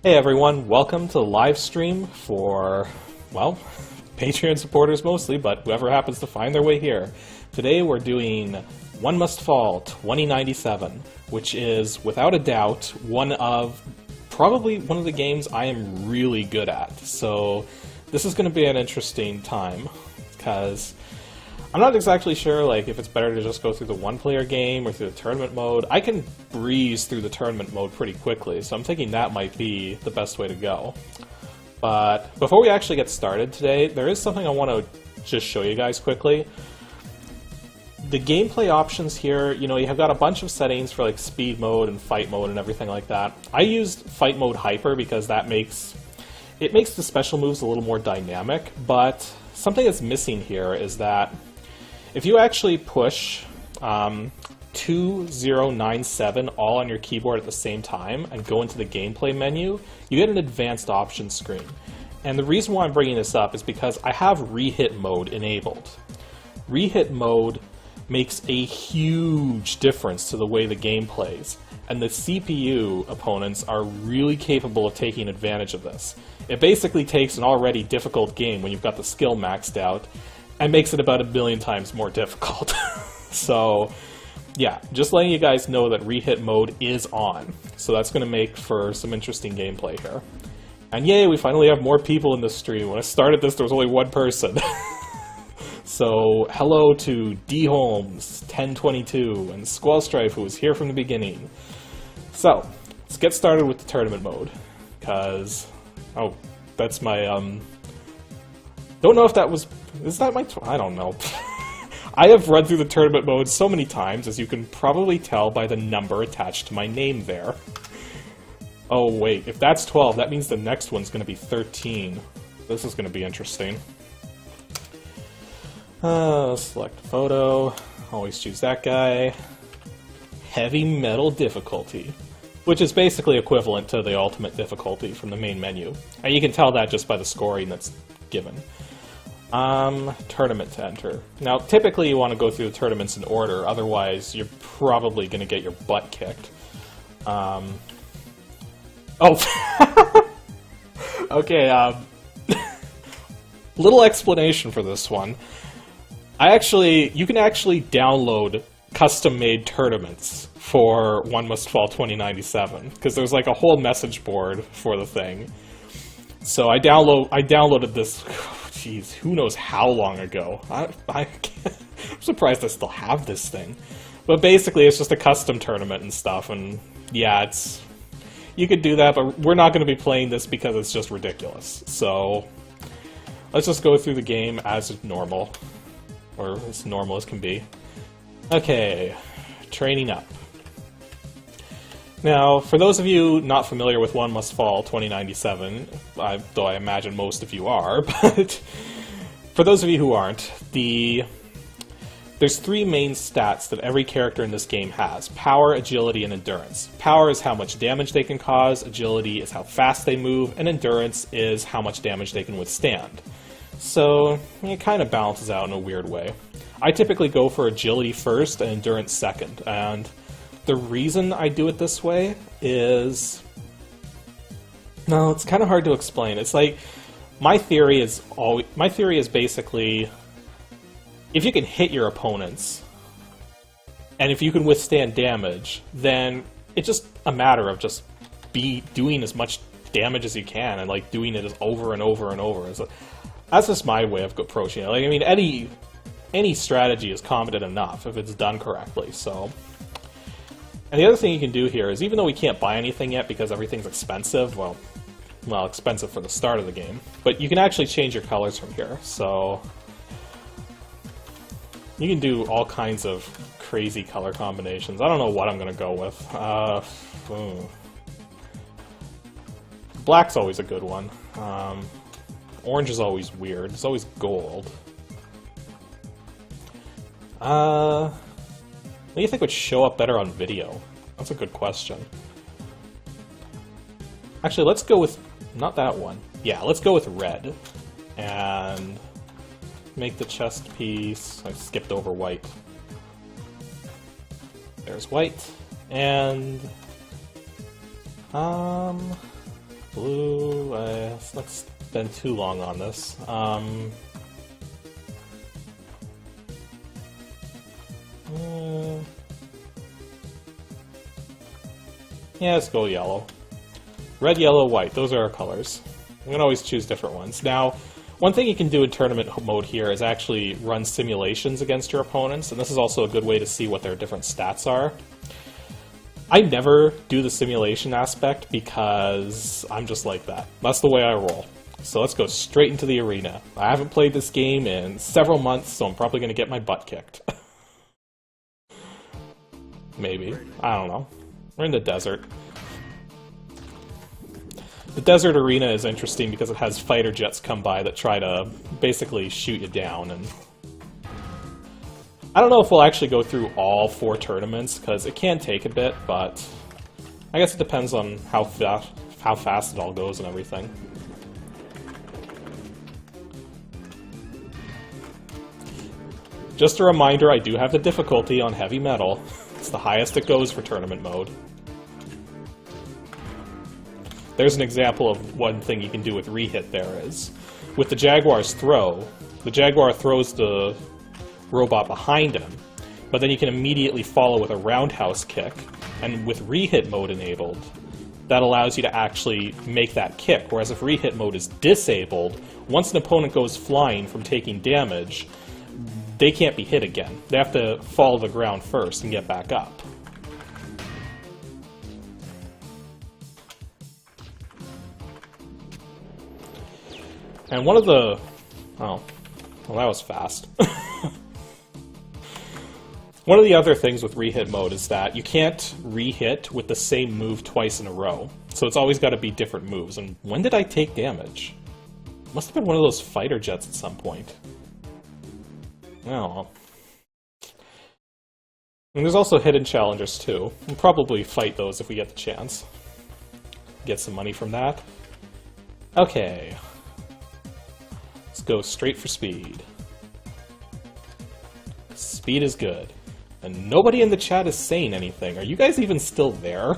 Hey everyone, welcome to the live stream for, well, Patreon supporters mostly, but whoever happens to find their way here. Today we're doing One Must Fall 2097, which is, without a doubt, probably one of the games I am really good at. So this is going to be an interesting time, because I'm not exactly sure if it's better to just go through the one-player game or through the tournament mode. I can breeze through the tournament mode pretty quickly, so I'm thinking that might be the best way to go. But before we actually get started today, there is something I want to just show you guys quickly. The gameplay options here, you have got a bunch of settings for speed mode and fight mode and everything like that. I used fight mode hyper because that makes the special moves a little more dynamic, but something that's missing here is that if you actually push 2097 all on your keyboard at the same time and go into the gameplay menu, you get an advanced options screen. And the reason why I'm bringing this up is because I have rehit mode enabled. Rehit mode makes a huge difference to the way the game plays, and the CPU opponents are really capable of taking advantage of this. It basically takes an already difficult game when you've got the skill maxed out and makes it about 1,000,000 times more difficult. So, yeah, just letting you guys know that rehit mode is on. So that's going to make for some interesting gameplay here. And yay, we finally have more people in the stream. When I started this, there was only one person. So, hello to D. Holmes, 1022, and Squall Strife, who was here from the beginning. So, let's get started with the tournament mode. Because, oh, that's my, don't know if that was... Is that my... I don't know. I have run through the tournament mode so many times, as you can probably tell by the number attached to my name there. Oh, wait. If that's 12, that means the next one's going to be 13. This is going to be interesting. Select photo. Always choose that guy. Heavy metal difficulty, which is basically equivalent to the ultimate difficulty from the main menu. And you can tell that just by the scoring that's given. Tournament to enter. Now, typically you want to go through the tournaments in order, otherwise you're probably going to get your butt kicked. Okay, little explanation for this one. You can actually download custom-made tournaments for One Must Fall 2097, because there's a whole message board for the thing. So I downloaded this, jeez, who knows how long ago. I'm surprised I still have this thing. But basically it's just a custom tournament and stuff, and yeah, you could do that, but we're not going to be playing this because it's just ridiculous. So let's just go through the game as normal, or as normal as can be. Okay, training up. Now, for those of you not familiar with One Must Fall 2097, though I imagine most of you are, but for those of you who aren't, there's three main stats that every character in this game has: power, agility, and endurance. Power is how much damage they can cause, agility is how fast they move, and endurance is how much damage they can withstand. So, it kind of balances out in a weird way. I typically go for agility first and endurance second, and the reason I do it this way is... No, it's kind of hard to explain. It's my theory is basically, if you can hit your opponents, and if you can withstand damage, then it's just a matter of just doing as much damage as you can, and doing it over and over and over. That's just my way of approaching it. Any strategy is competent enough if it's done correctly, so... And the other thing you can do here is, even though we can't buy anything yet because everything's expensive, well, expensive for the start of the game, but you can actually change your colors from here, so you can do all kinds of crazy color combinations. I don't know what I'm going to go with. Black's always a good one. Orange is always weird. It's always gold. What do you think would show up better on video? That's a good question. Actually, let's go with... not that one. Yeah, let's go with red. And make the chest piece... I skipped over white. There's white. And... blue. Let's not spend too long on this. Yeah, let's go yellow. Red, yellow, white. Those are our colors. I'm gonna always choose different ones. Now, one thing you can do in tournament mode here is actually run simulations against your opponents, and this is also a good way to see what their different stats are. I never do the simulation aspect because I'm just like that. That's the way I roll. So let's go straight into the arena. I haven't played this game in several months, so I'm probably going to get my butt kicked. Maybe. I don't know. We're in the desert. The desert arena is interesting because it has fighter jets come by that try to basically shoot you down, and I don't know if we'll actually go through all 4 tournaments, because it can take a bit, but I guess it depends on how fast it all goes and everything. Just a reminder, I do have the difficulty on heavy metal. It's the highest it goes for tournament mode. There's an example of one thing you can do with rehit there is, with the Jaguar's throw, the Jaguar throws the robot behind him, but then you can immediately follow with a roundhouse kick, and with rehit mode enabled, that allows you to actually make that kick, whereas if rehit mode is disabled, once an opponent goes flying from taking damage, they can't be hit again. They have to fall to the ground first and get back up. And one of the... oh, well that was fast. One of the other things with rehit mode is that you can't rehit with the same move twice in a row. So it's always got to be different moves. And when did I take damage? Must have been one of those fighter jets at some point. I don't know. And there's also hidden challengers too. We'll probably fight those if we get the chance. Get some money from that. Okay. Let's go straight for speed. Speed is good. And nobody in the chat is saying anything. Are you guys even still there?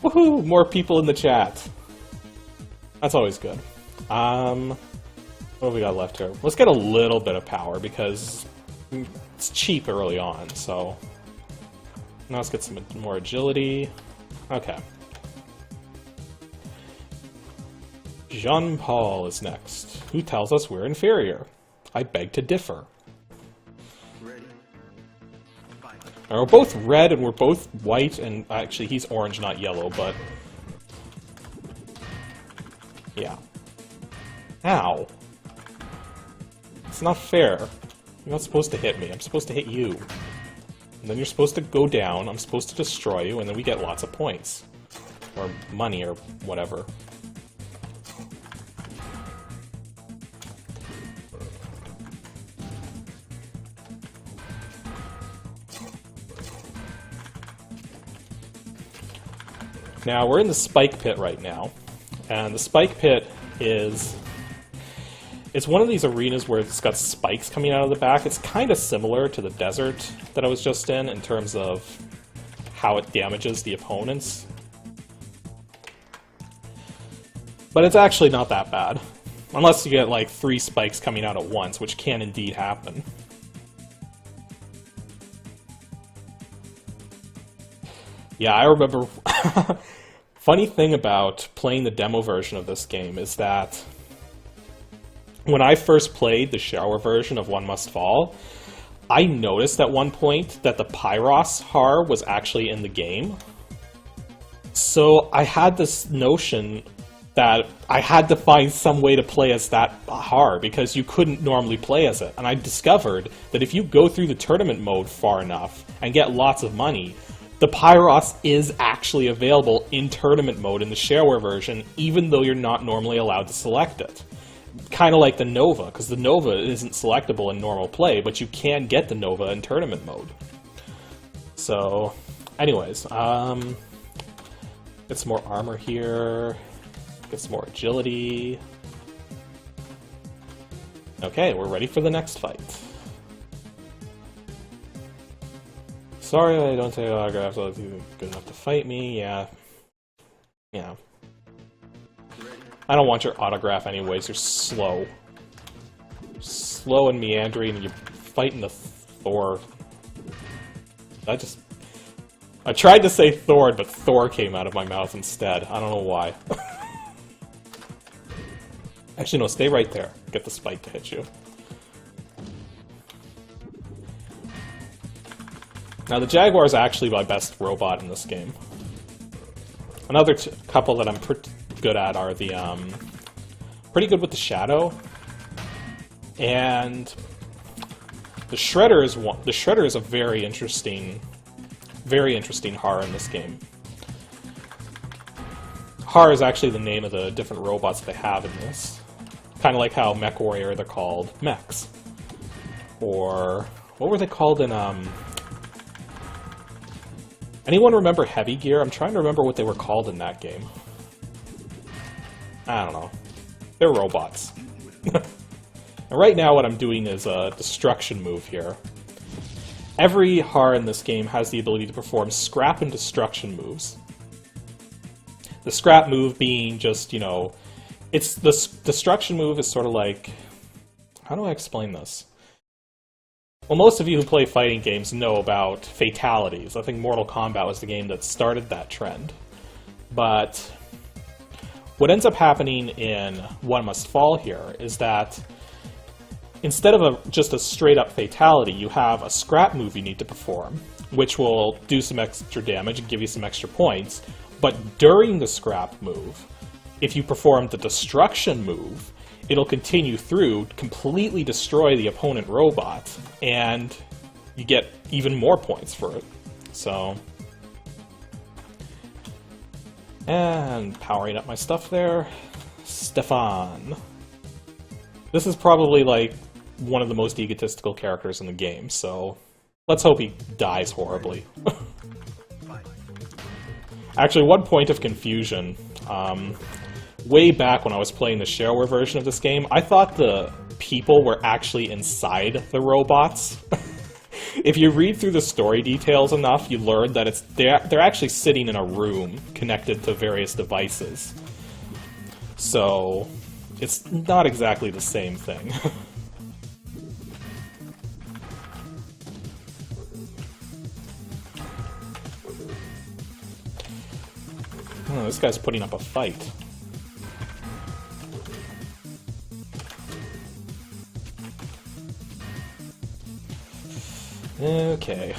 Woohoo! More people in the chat. That's always good. What have we got left here? Let's get a little bit of power because it's cheap early on, so... Now let's get some more agility. Okay. Jean-Paul is next. Who tells us we're inferior? I beg to differ. We're both red and we're both white, and actually he's orange, not yellow, but... yeah. Ow. It's not fair. You're not supposed to hit me. I'm supposed to hit you. And then you're supposed to go down, I'm supposed to destroy you, and then we get lots of points. Or money, or whatever. Now, we're in the spike pit right now, and the spike pit is... it's one of these arenas where it's got spikes coming out of the back. It's kind of similar to the desert that I was just in terms of how it damages the opponents. But it's actually not that bad. Unless you get like 3 spikes coming out at once, which can indeed happen. Yeah, I remember... Funny thing about playing the demo version of this game is that when I first played the shower version of One Must Fall, I noticed at one point that the Pyros Har was actually in the game. So I had this notion that I had to find some way to play as that Har, because you couldn't normally play as it. And I discovered that if you go through the tournament mode far enough and get lots of money, the Pyros is actually available in tournament mode in the shareware version, even though you're not normally allowed to select it. Kind of like the Nova, because the Nova isn't selectable in normal play, but you can get the Nova in tournament mode. So, anyways, get some more armor here, get some more agility. Okay, we're ready for the next fight. Sorry I don't take autographs, so it's good enough to fight me, yeah. Yeah. I don't want your autograph anyways, you're slow. Slow and meandering, and you're fighting the Thor. I tried to say Thor, but Thor came out of my mouth instead. I don't know why. Actually, no, stay right there. Get the spike to hit you. Now, the Jaguar is actually my best robot in this game. Another couple that I'm pretty good at are the, pretty good with the Shadow. And the Shredder is a very interesting horror in this game. Horror is actually the name of the different robots they have in this. Kind of like how Mech Warrior, they're called mechs. Or, what were they called in, anyone remember Heavy Gear? I'm trying to remember what they were called in that game. I don't know. They're robots. And right now what I'm doing is a destruction move here. Every horror in this game has the ability to perform scrap and destruction moves. The scrap move being just, you know, it's the destruction move is sort of like, how do I explain this? Well, most of you who play fighting games know about fatalities. I think Mortal Kombat was the game that started that trend. But what ends up happening in One Must Fall here is that instead of just a straight-up fatality, you have a scrap move you need to perform, which will do some extra damage and give you some extra points. But during the scrap move, if you perform the destruction move, it'll continue through, completely destroy the opponent robot, and you get even more points for it. So, and powering up my stuff there, Stefan. This is probably like one of the most egotistical characters in the game, so let's hope he dies horribly. Actually, one point of confusion. Way back when I was playing the shareware version of this game, I thought the people were actually inside the robots. If you read through the story details enough, you learn that they're actually sitting in a room connected to various devices. So, it's not exactly the same thing. Oh, this guy's putting up a fight. Okay.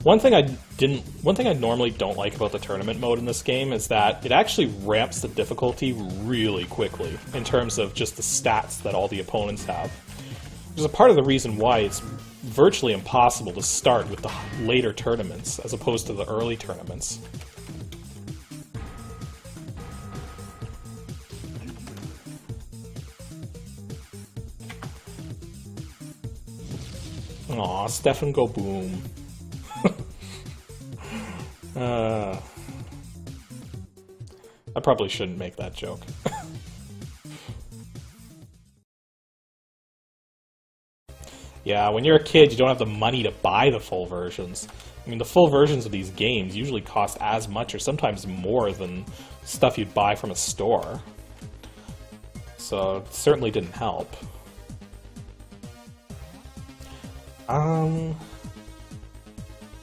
One thing I normally don't like about the tournament mode in this game is that it actually ramps the difficulty really quickly in terms of just the stats that all the opponents have. Which is a part of the reason why it's virtually impossible to start with the later tournaments as opposed to the early tournaments. Aw, Stefan go boom. I probably shouldn't make that joke. Yeah, when you're a kid, you don't have the money to buy the full versions. I mean, the full versions of these games usually cost as much or sometimes more than stuff you'd buy from a store. So, it certainly didn't help.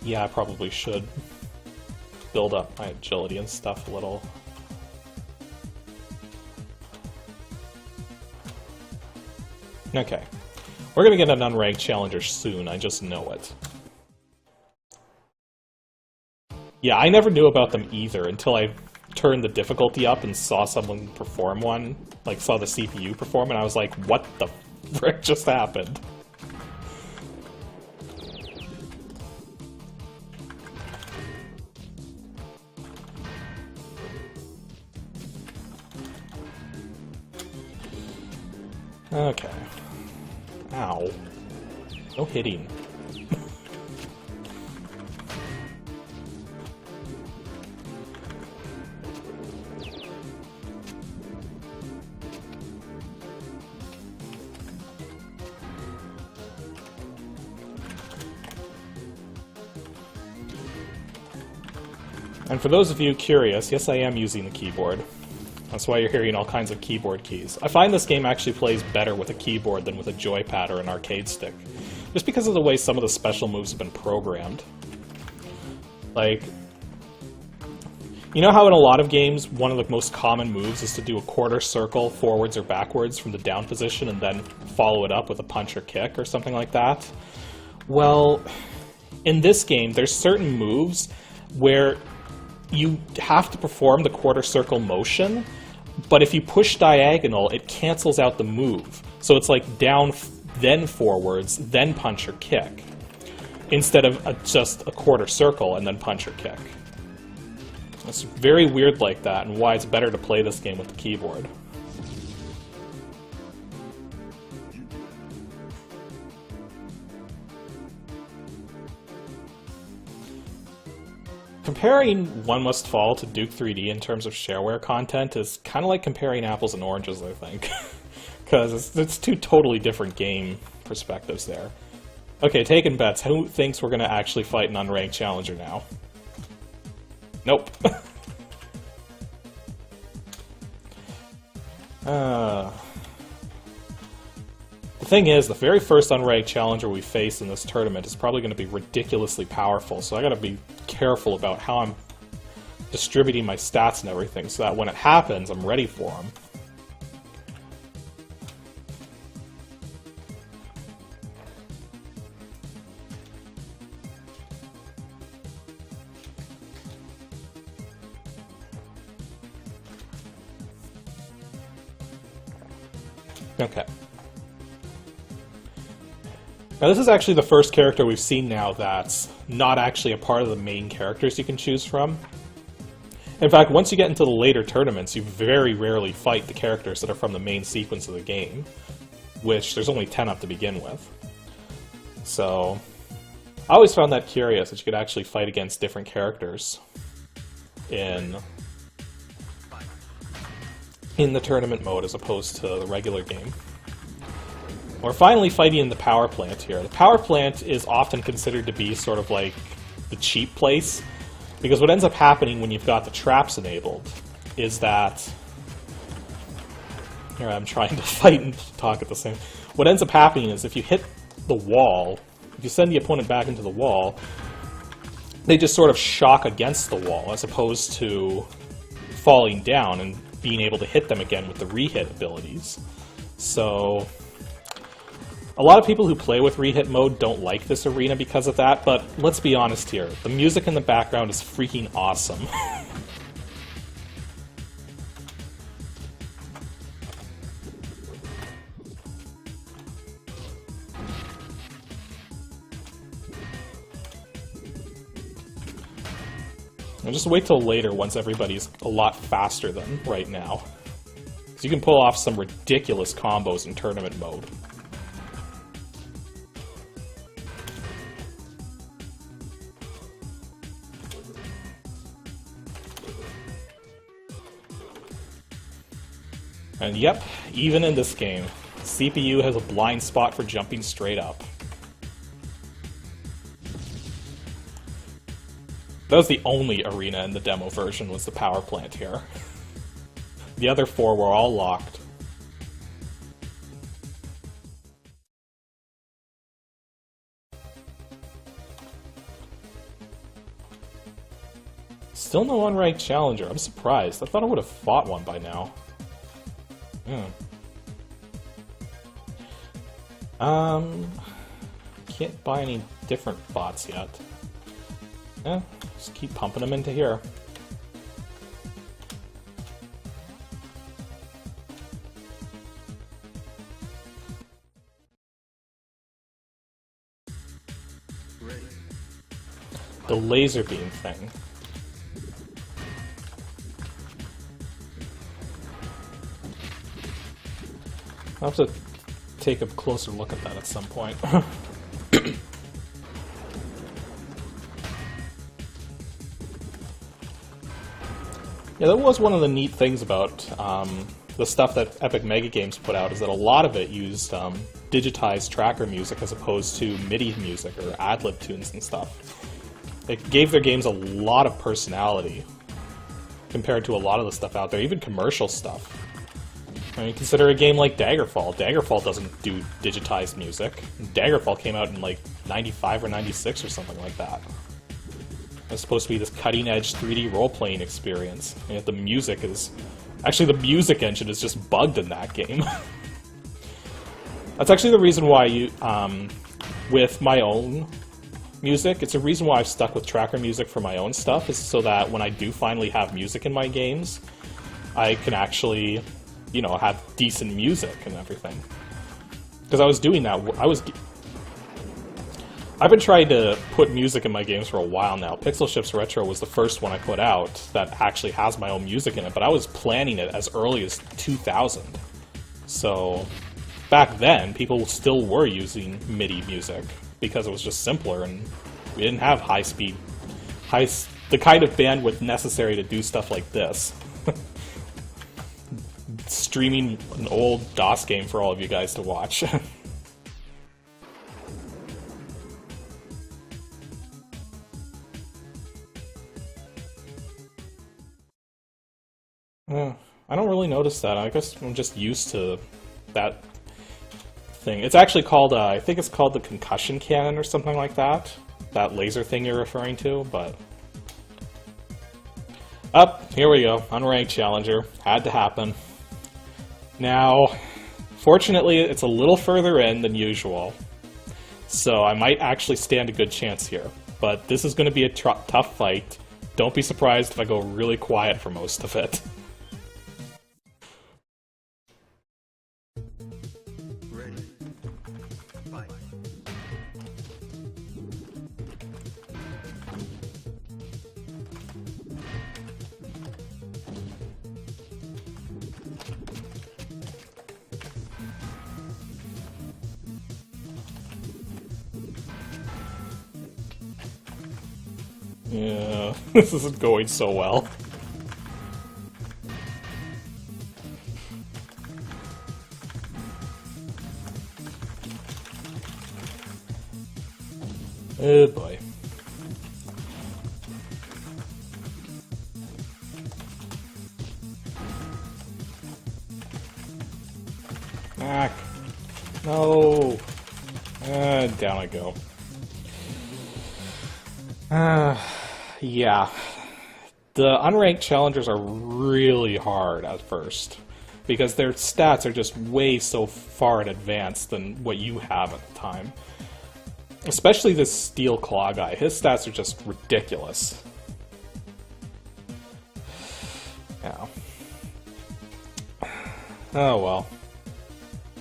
Yeah, I probably should build up my agility and stuff a little. Okay. We're gonna get an unranked challenger soon, I just know it. Yeah, I never knew about them either until I turned the difficulty up and saw someone perform one, like saw the CPU perform, and I was like, what the frick just happened? Okay. Ow. No hitting. And for those of you curious, yes, I am using the keyboard. That's why you're hearing all kinds of keyboard keys. I find this game actually plays better with a keyboard than with a joypad or an arcade stick, just because of the way some of the special moves have been programmed. Like, you know how in a lot of games, one of the most common moves is to do a quarter circle forwards or backwards from the down position and then follow it up with a punch or kick or something like that? Well, in this game, there's certain moves where you have to perform the quarter circle motion, but if you push diagonal, it cancels out the move. So it's like down, then forwards, then punch or kick, instead of just a quarter circle and then punch or kick. It's very weird like that, and why it's better to play this game with the keyboard. Comparing One Must Fall to Duke 3D in terms of shareware content is kind of like comparing apples and oranges, I think. Because it's two totally different game perspectives there. Okay, taking bets. Who thinks we're going to actually fight an unranked challenger now? Nope. The thing is, the very first unranked challenger we face in this tournament is probably going to be ridiculously powerful, so I gotta be careful about how I'm distributing my stats and everything, so that when it happens, I'm ready for him. Okay. Now this is actually the first character we've seen now that's not actually a part of the main characters you can choose from. In fact, once you get into the later tournaments, you very rarely fight the characters that are from the main sequence of the game, which there's only 10 up to begin with. So, I always found that curious, that you could actually fight against different characters in the tournament mode as opposed to the regular game. We're finally fighting in the power plant here. The power plant is often considered to be sort of like the cheap place, because what ends up happening when you've got the traps enabled is that... Here I'm trying to fight and talk at the same... What ends up happening is if you hit the wall, if you send the opponent back into the wall, they just sort of shock against the wall as opposed to falling down and being able to hit them again with the re-hit abilities. So... A lot of people who play with re-hit mode don't like this arena because of that, but let's be honest here. The music in the background is freaking awesome. And just wait till later once everybody's a lot faster than right now. Because you can pull off some ridiculous combos in tournament mode. And yep, even in this game, CPU has a blind spot for jumping straight up. That was the only arena in the demo version, was the power plant here. The other 4 were all locked. Still no unranked challenger. I'm surprised. I thought I would have fought one by now. Can't buy any different bots yet. Just keep pumping them into here. The laser beam thing. I'll have to take a closer look at that at some point. Yeah, that was one of the neat things about the stuff that Epic Mega Games put out, is that a lot of it used digitized tracker music as opposed to MIDI music or ad-lib tunes and stuff. It gave their games a lot of personality compared to a lot of the stuff out there, even commercial stuff. I mean, consider a game like Daggerfall. Daggerfall doesn't do digitized music. Daggerfall came out in like 95 or 96 or something like that. It's supposed to be this cutting-edge 3D role-playing experience. And yet the music is... Actually, the music engine is just bugged in that game. That's actually the reason why you... with my own music, it's a reason why I've stuck with tracker music for my own stuff, is so that when I do finally have music in my games, I can actually, you know, have decent music and everything. Because I was doing that, I've been trying to put music in my games for a while now. Pixel Ships Retro was the first one I put out that actually has my own music in it, but I was planning it as early as 2000. So, back then, people still were using MIDI music, because it was just simpler, and we didn't have the kind of bandwidth necessary to do stuff like this. Streaming an old DOS game for all of you guys to watch. I don't really notice that. I guess I'm just used to that thing. It's actually called, I think it's called the concussion cannon or something like that. That laser thing you're referring to, but... Here we go. Unranked Challenger. Had to happen. Now, fortunately, it's a little further in than usual, so I might actually stand a good chance here. But this is going to be a tough fight. Don't be surprised if I go really quiet for most of it. Yeah, this isn't going so well. Oh boy. Ah, no. Down I go. Yeah. The unranked challengers are really hard at first, because their stats are just way so far in advance than what you have at the time. Especially this Steel Claw guy. His stats are just ridiculous. Yeah. Oh well.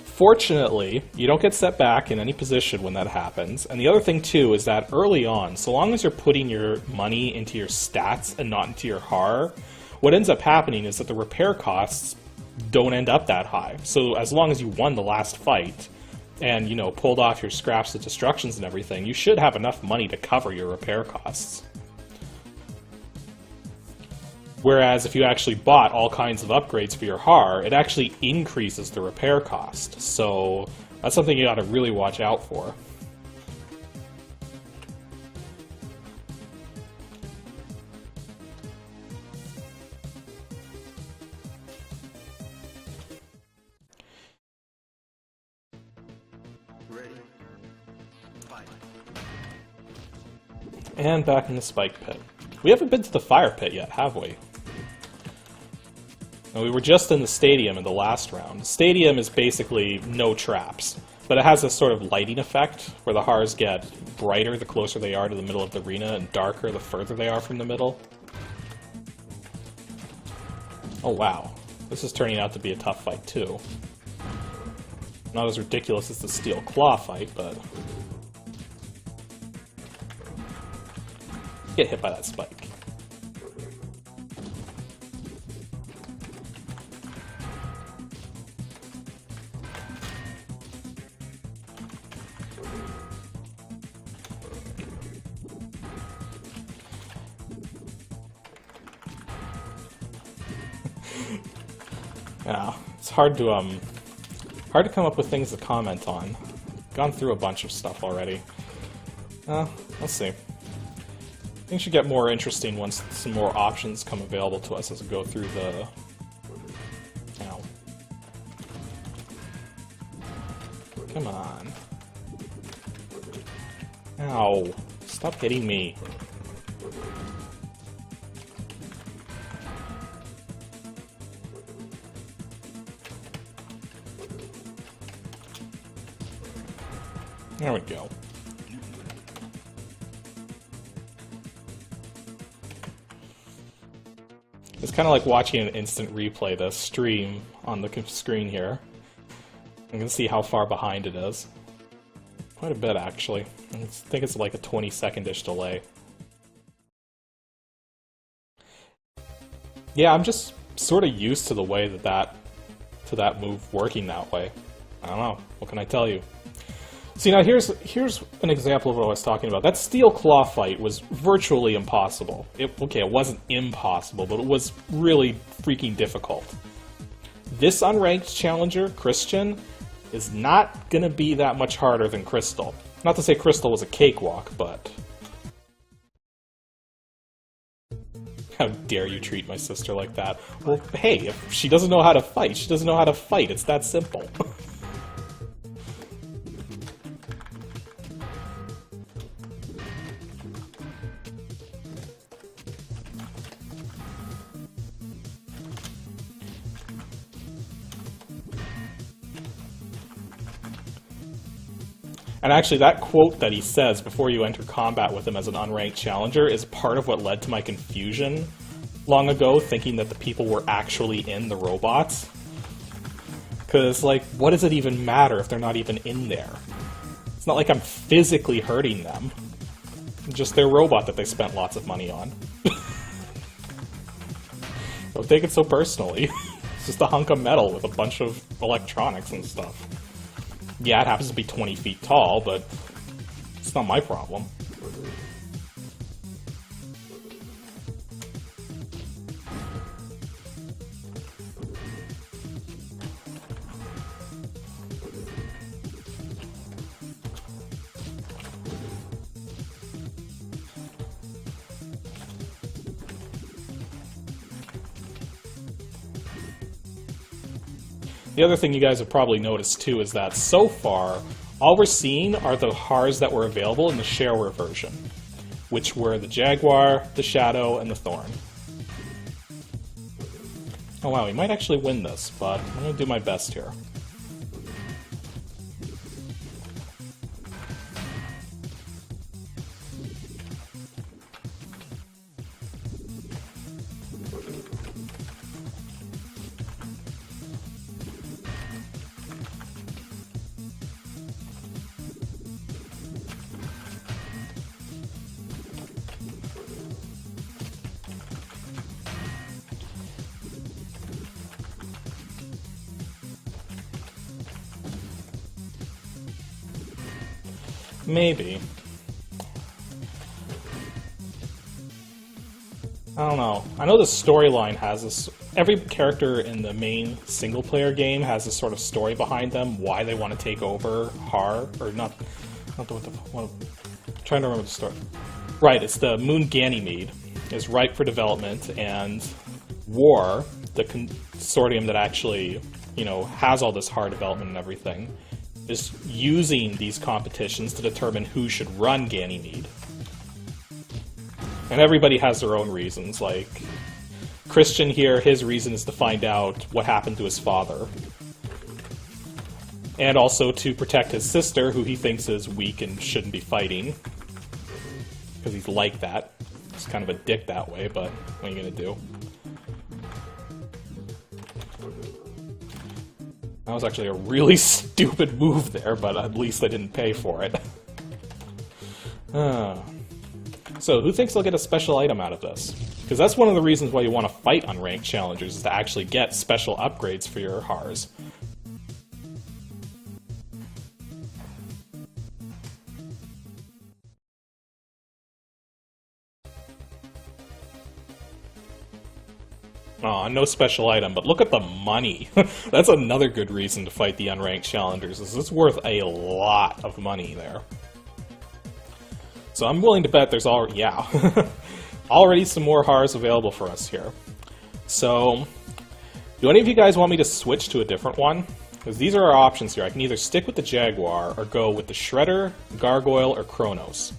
Fortunately, you don't get set back in any position when that happens, and the other thing too is that early on, so long as you're putting your money into your stats and not into your HAR, what ends up happening is that the repair costs don't end up that high. So as long as you won the last fight, and, you know, pulled off your scraps to destructions and everything, you should have enough money to cover your repair costs. Whereas if you actually bought all kinds of upgrades for your HAR, it actually increases the repair cost. So that's something you gotta really watch out for. Ready. Fight. And back in the spike pit. We haven't been to the fire pit yet, have we? And we were just in the stadium in the last round. The stadium is basically no traps, but it has this sort of lighting effect where the HARs get brighter the closer they are to the middle of the arena and darker the further they are from the middle. Oh wow, this is turning out to be a tough fight too. Not as ridiculous as the Steel Claw fight, but... Get hit by that spike. Yeah, it's hard to come up with things to comment on. Gone through a bunch of stuff already. Let's see. Things should get more interesting once some more options come available to us as we go through the... Ow. Come on. Ow. Stop hitting me. There we go. It's kind of like watching an instant replay, the stream on the screen here. You can see how far behind it is. Quite a bit, actually. I think it's like a 20-second-ish delay. Yeah, I'm just sort of used to the way that move working that way. I don't know. What can I tell you? See, now here's an example of what I was talking about. That steel claw fight was virtually impossible. Okay, it wasn't impossible, but it was really freaking difficult. This unranked challenger, Christian, is not gonna be that much harder than Crystal. Not to say Crystal was a cakewalk, but... How dare you treat my sister like that? Well, hey, if she doesn't know how to fight, she doesn't know how to fight. It's that simple. And actually, that quote that he says before you enter combat with him as an unranked challenger is part of what led to my confusion long ago, thinking that the people were actually in the robots. Because, like, what does it even matter if they're not even in there? It's not like I'm physically hurting them. Just their robot that they spent lots of money on. Don't take it so personally. It's just a hunk of metal with a bunch of electronics and stuff. Yeah, it happens to be 20 feet tall, but it's not my problem. The other thing you guys have probably noticed too is that so far, all we're seeing are the HARs that were available in the shareware version, which were the Jaguar, the Shadow, and the Thorn. Oh wow, we might actually win this, but I'm going to do my best here. Maybe. I don't know. I know the storyline has this... Every character in the main single-player game has this sort of story behind them, why they want to take over HAR, or not I'm trying to remember the story. Right, it's the Moon Ganymede is ripe for development, and War, the consortium that actually, you know, has all this HAR development and everything, is using these competitions to determine who should run Ganymede. And everybody has their own reasons, like Christian here, his reason is to find out what happened to his father. And also to protect his sister, who he thinks is weak and shouldn't be fighting. Because he's like that. He's kind of a dick that way, but what are you gonna do? That was actually a really stupid move there, but at least I didn't pay for it. So, who thinks they'll get a special item out of this? Because that's one of the reasons why you want to fight unranked challengers, is to actually get special upgrades for your HARs. Aw, no special item, but look at the money. That's another good reason to fight the unranked challengers, is it's worth a lot of money there. So I'm willing to bet there's already, already some more HARs available for us here. So, do any of you guys want me to switch to a different one? Because these are our options here. I can either stick with the Jaguar or go with the Shredder, Gargoyle, or Kronos.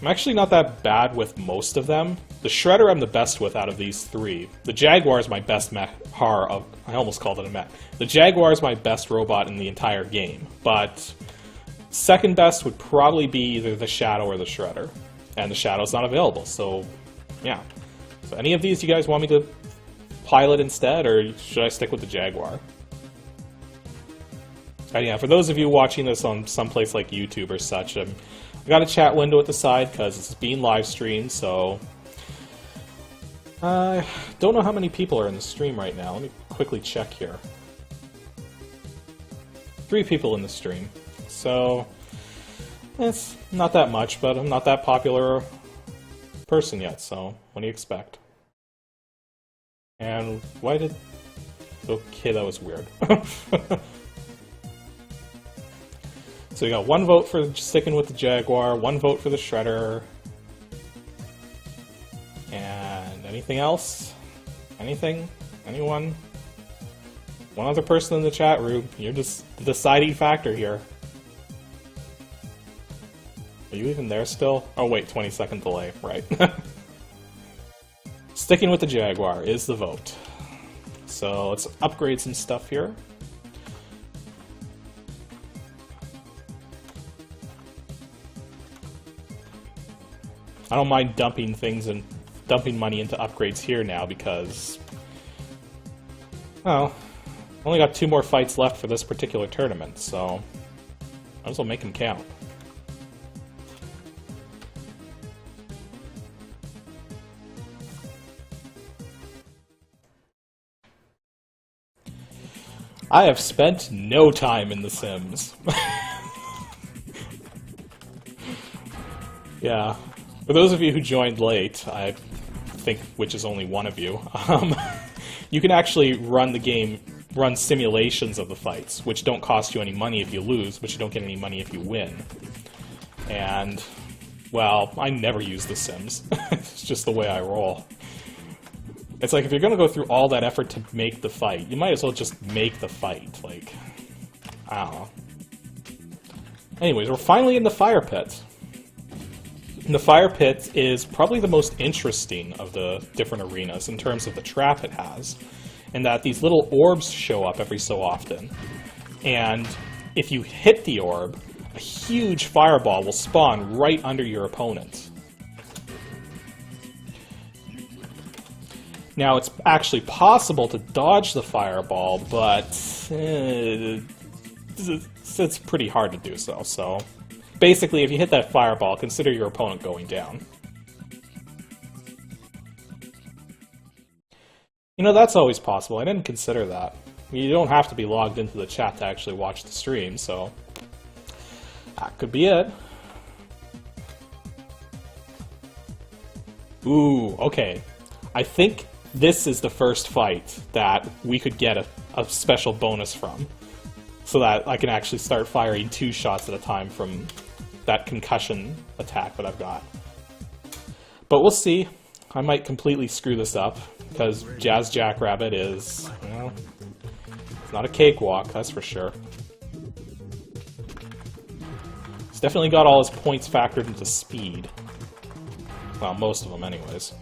I'm actually not that bad with most of them. The Shredder I'm the best with out of these three. The Jaguar is my best HAR of... I almost called it a mech. The Jaguar is my best robot in the entire game, but second best would probably be either the Shadow or the Shredder. And the Shadow's not available, so yeah. So any of these you guys want me to pilot instead, or should I stick with the Jaguar? And yeah, for those of you watching this on someplace like YouTube or such, I got a chat window at the side because it's being live streamed, so I don't know how many people are in the stream right now. Let me quickly check here. 3 people in the stream, so it's not that much, but I'm not that popular person yet, so what do you expect? And why did... Okay, that was weird. So we got 1 vote for sticking with the Jaguar, 1 vote for the Shredder. And anything else? Anything? Anyone? One other person in the chat room. You're just the deciding factor here. Are you even there still? Oh wait, 20-second delay, right. Sticking with the Jaguar is the vote. So let's upgrade some stuff here. I don't mind dumping things and dumping money into upgrades here now because, well, I only got 2 more fights left for this particular tournament, so might as well make them count. I have spent no time in The Sims. Yeah. For those of you who joined late, I think which is only one of you, you can actually run the game, run simulations of the fights, which don't cost you any money if you lose, but you don't get any money if you win. And, well, I never use The Sims. It's just the way I roll. It's like, if you're going to go through all that effort to make the fight, you might as well just make the fight. Like, I don't know. Anyways, we're finally in the fire pit. And the fire pit is probably the most interesting of the different arenas in terms of the trap it has, in that these little orbs show up every so often. And if you hit the orb, a huge fireball will spawn right under your opponent. Now, it's actually possible to dodge the fireball, but it's pretty hard to do so, so... Basically, if you hit that fireball, consider your opponent going down. You know, that's always possible. I didn't consider that. You don't have to be logged into the chat to actually watch the stream, so... that could be it. Ooh, okay. I think this is the first fight that we could get a special bonus from. So that I can actually start firing 2 shots at a time from that concussion attack that I've got. But we'll see. I might completely screw this up, because Jazz Jackrabbit is, you know, it's not a cakewalk, that's for sure. He's definitely got all his points factored into speed. Well, most of them anyways.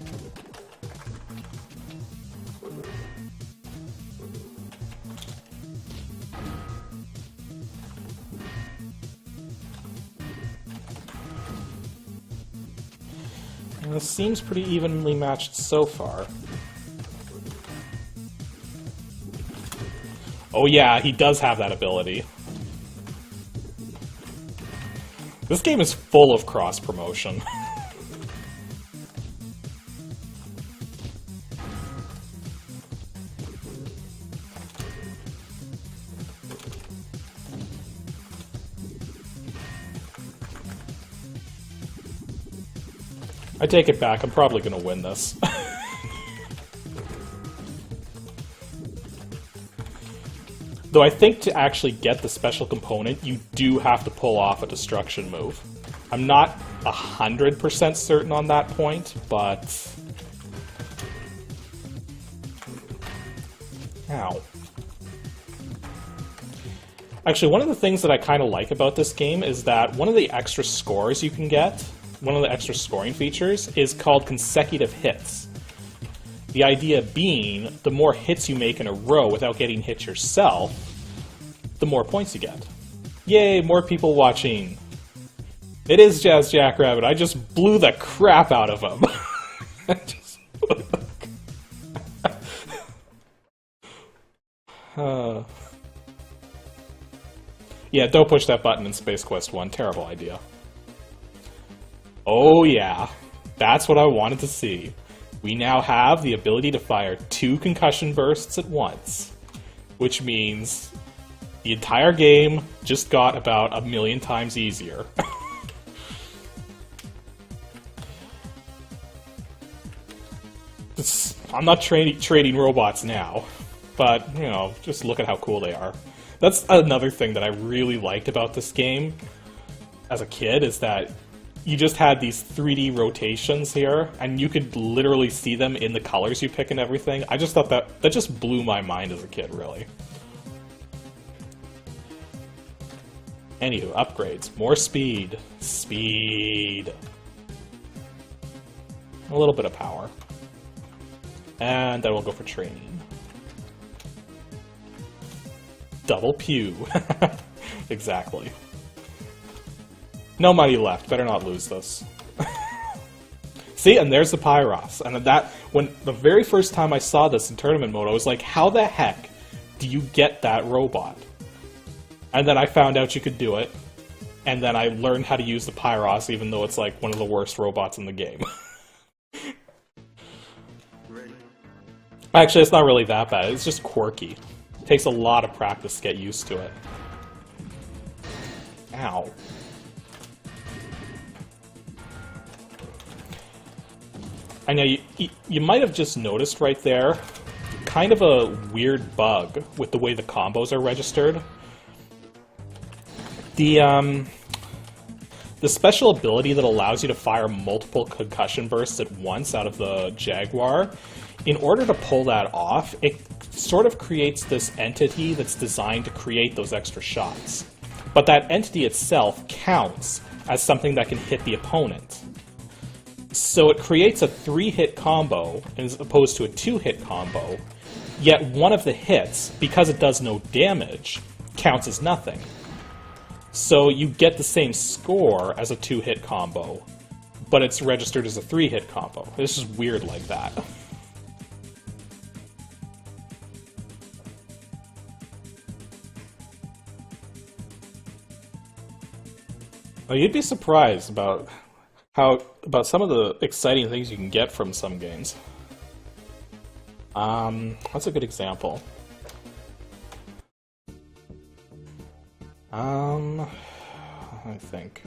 This seems pretty evenly matched so far. Oh yeah, he does have that ability. This game is full of cross-promotion. I take it back, I'm probably gonna win this. Though I think to actually get the special component, you do have to pull off a destruction move. I'm not 100% certain on that point, but... Ow. Actually, one of the things that I kind of like about this game is that one of the extra scores you can get, one of the extra scoring features, is called consecutive hits. The idea being, the more hits you make in a row without getting hit yourself, the more points you get. Yay, more people watching. It is Jazz Jackrabbit. I just blew the crap out of him. Yeah, don't push that button in Space Quest 1. Terrible idea. Oh yeah, that's what I wanted to see. We now have the ability to fire 2 concussion bursts at once, which means the entire game just got about 1,000,000 times easier. I'm not trading robots now, but, you know, just look at how cool they are. That's another thing that I really liked about this game as a kid, is that you just had these 3D rotations here, and you could literally see them in the colors you pick and everything. I just thought that just blew my mind as a kid, really. Anywho, upgrades. More speed. Speed. A little bit of power. And then we'll go for training. Double pew. Exactly. No money left. Better not lose this. See, and there's the Pyros. And that, when the very first time I saw this in tournament mode, I was like, how the heck do you get that robot? And then I found out you could do it. And then I learned how to use the Pyros, even though it's like one of the worst robots in the game. Actually, it's not really that bad. It's just quirky. It takes a lot of practice to get used to it. Ow. I know you might have just noticed right there, kind of a weird bug with the way the combos are registered. The special ability that allows you to fire multiple concussion bursts at once out of the Jaguar, in order to pull that off, it sort of creates this entity that's designed to create those extra shots. But that entity itself counts as something that can hit the opponent. So it creates a 3-hit combo as opposed to a 2-hit combo, yet one of the hits, because it does no damage, counts as nothing. So you get the same score as a 2-hit combo, but it's registered as a 3-hit combo. It's just weird like that. Well, you'd be surprised about some of the exciting things you can get from some games. What's a good example? I think.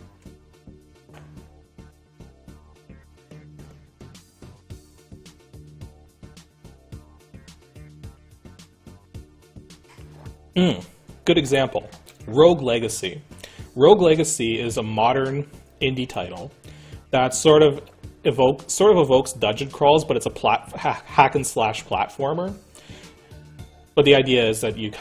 Good example. Rogue Legacy. Rogue Legacy is a modern indie title that sort of evokes dungeon crawls, but it's a hack and slash platformer. But the idea is that you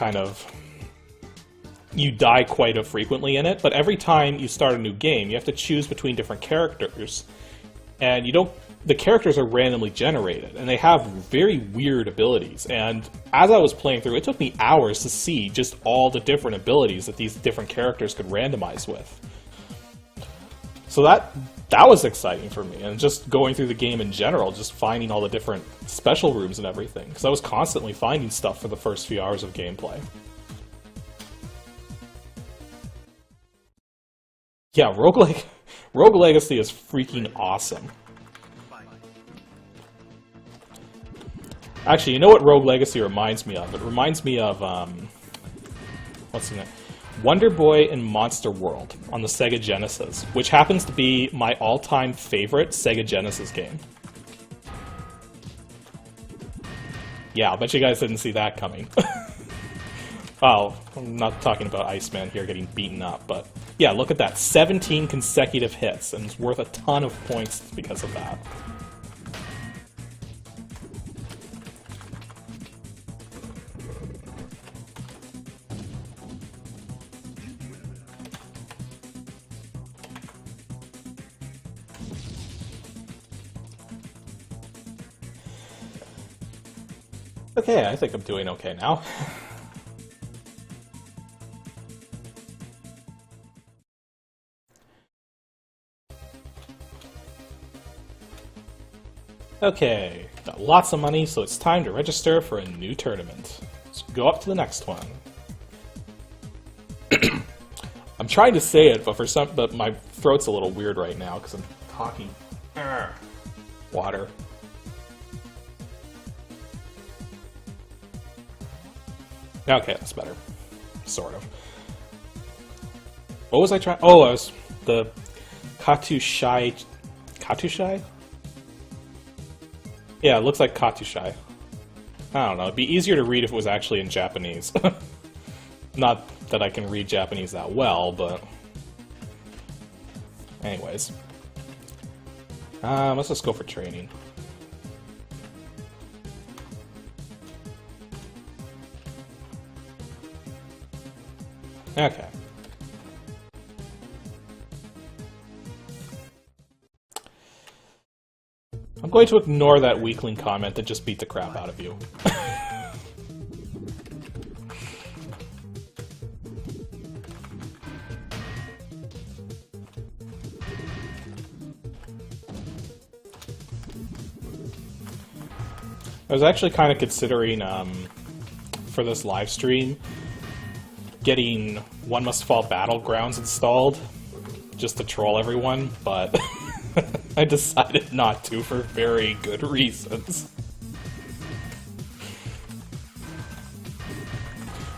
die quite frequently in it, but every time you start a new game, you have to choose between different characters, and the characters are randomly generated, and they have very weird abilities, and as I was playing through, it took me hours to see just all the different abilities that these different characters could randomize with. So that was exciting for me, and just going through the game in general, just finding all the different special rooms and everything, because I was constantly finding stuff for the first few hours of gameplay. Yeah, Rogue Legacy is freaking awesome. Actually, you know what Rogue Legacy reminds me of? It reminds me of, what's the name? Wonder Boy and Monster World on the Sega Genesis, which happens to be my all-time favorite Sega Genesis game. Yeah, I'll bet you guys didn't see that coming. Oh, I'm not talking about Iceman here getting beaten up, but yeah, look at that. 17 consecutive hits, and it's worth a ton of points because of that. Okay, I think I'm doing okay now. Okay, got lots of money, so it's time to register for a new tournament. Let's go up to the next one. I'm trying to say it, but my throat's a little weird right now because I'm talking. Water. Okay, that's better. Sort of. What was I trying? Oh, I was the Katushai. Katushai? Yeah, it looks like Katushai. I don't know. It'd be easier to read if it was actually in Japanese. Not that I can read Japanese that well, but... Anyways. Let's just go for training. Okay. I'm going to ignore that weakling comment that just beat the crap out of you. I was actually kind of considering, for this live stream, getting One Must Fall Battlegrounds installed, just to troll everyone, but I decided not to for very good reasons.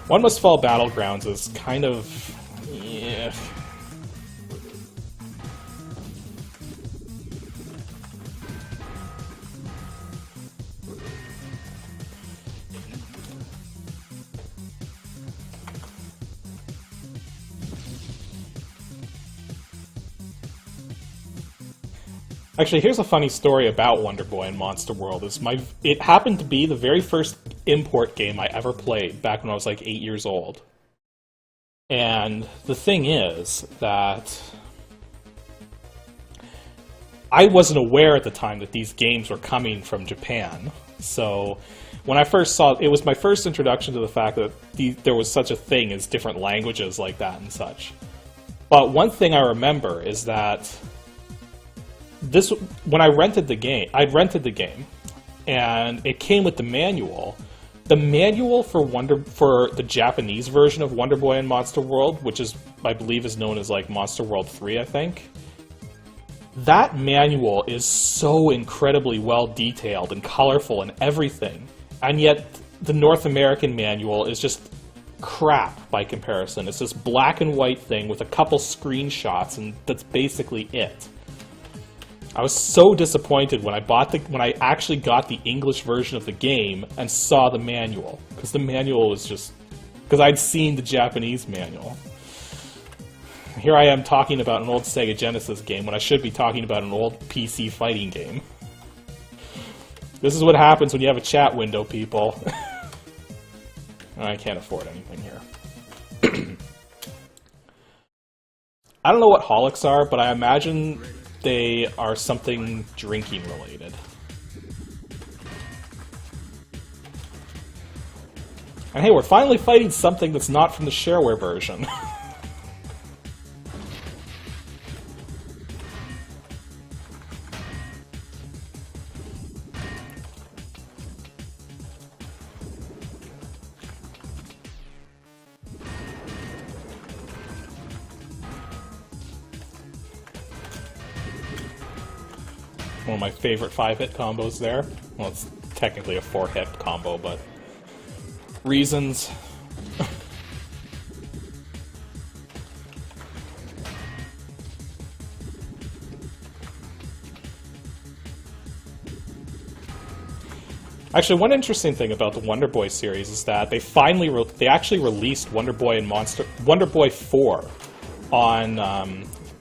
One Must Fall Battlegrounds is kind of... yeah. Actually, here's a funny story about Wonder Boy and Monster World. It happened to be the very first import game I ever played back when I was like 8 years old. And the thing is that I wasn't aware at the time that these games were coming from Japan. So when I first saw it, was my first introduction to the fact that there was such a thing as different languages like that and such. But one thing I remember is that when I rented the game, and it came with the manual. The manual for the Japanese version of Wonder Boy and Monster World, which I believe is known as like Monster World 3, I think. That manual is so incredibly well detailed and colorful and everything, and yet the North American manual is just crap by comparison. It's this black and white thing with a couple screenshots, and that's basically it. I was so disappointed when I actually got the English version of the game and saw the manual, because the manual was just... because I'd seen the Japanese manual. Here I am talking about an old Sega Genesis game when I should be talking about an old PC fighting game. This is what happens when you have a chat window, people. I can't afford anything here. I don't know what holics are, but I imagine they are something drinking related. And hey, we're finally fighting something that's not from the shareware version. One of my favorite 5-hit combos there. Well, it's technically a 4-hit combo, but reasons. Actually, one interesting thing about the Wonder Boy series is that they actually released Wonder Boy and Wonder Boy 4 on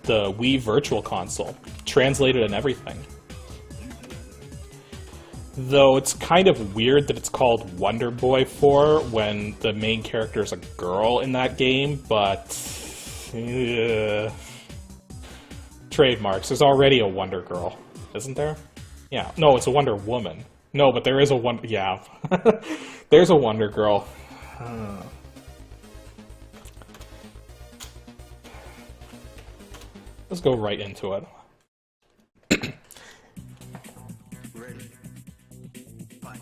the Wii Virtual Console, translated and everything. Though it's kind of weird that it's called Wonder Boy 4 when the main character is a girl in that game, but trademarks. There's already a Wonder Girl, isn't there? Yeah. No, it's a Wonder Woman. No, but there is a Wonder... Yeah. There's a Wonder Girl. Let's go right into it. Ready. Fight.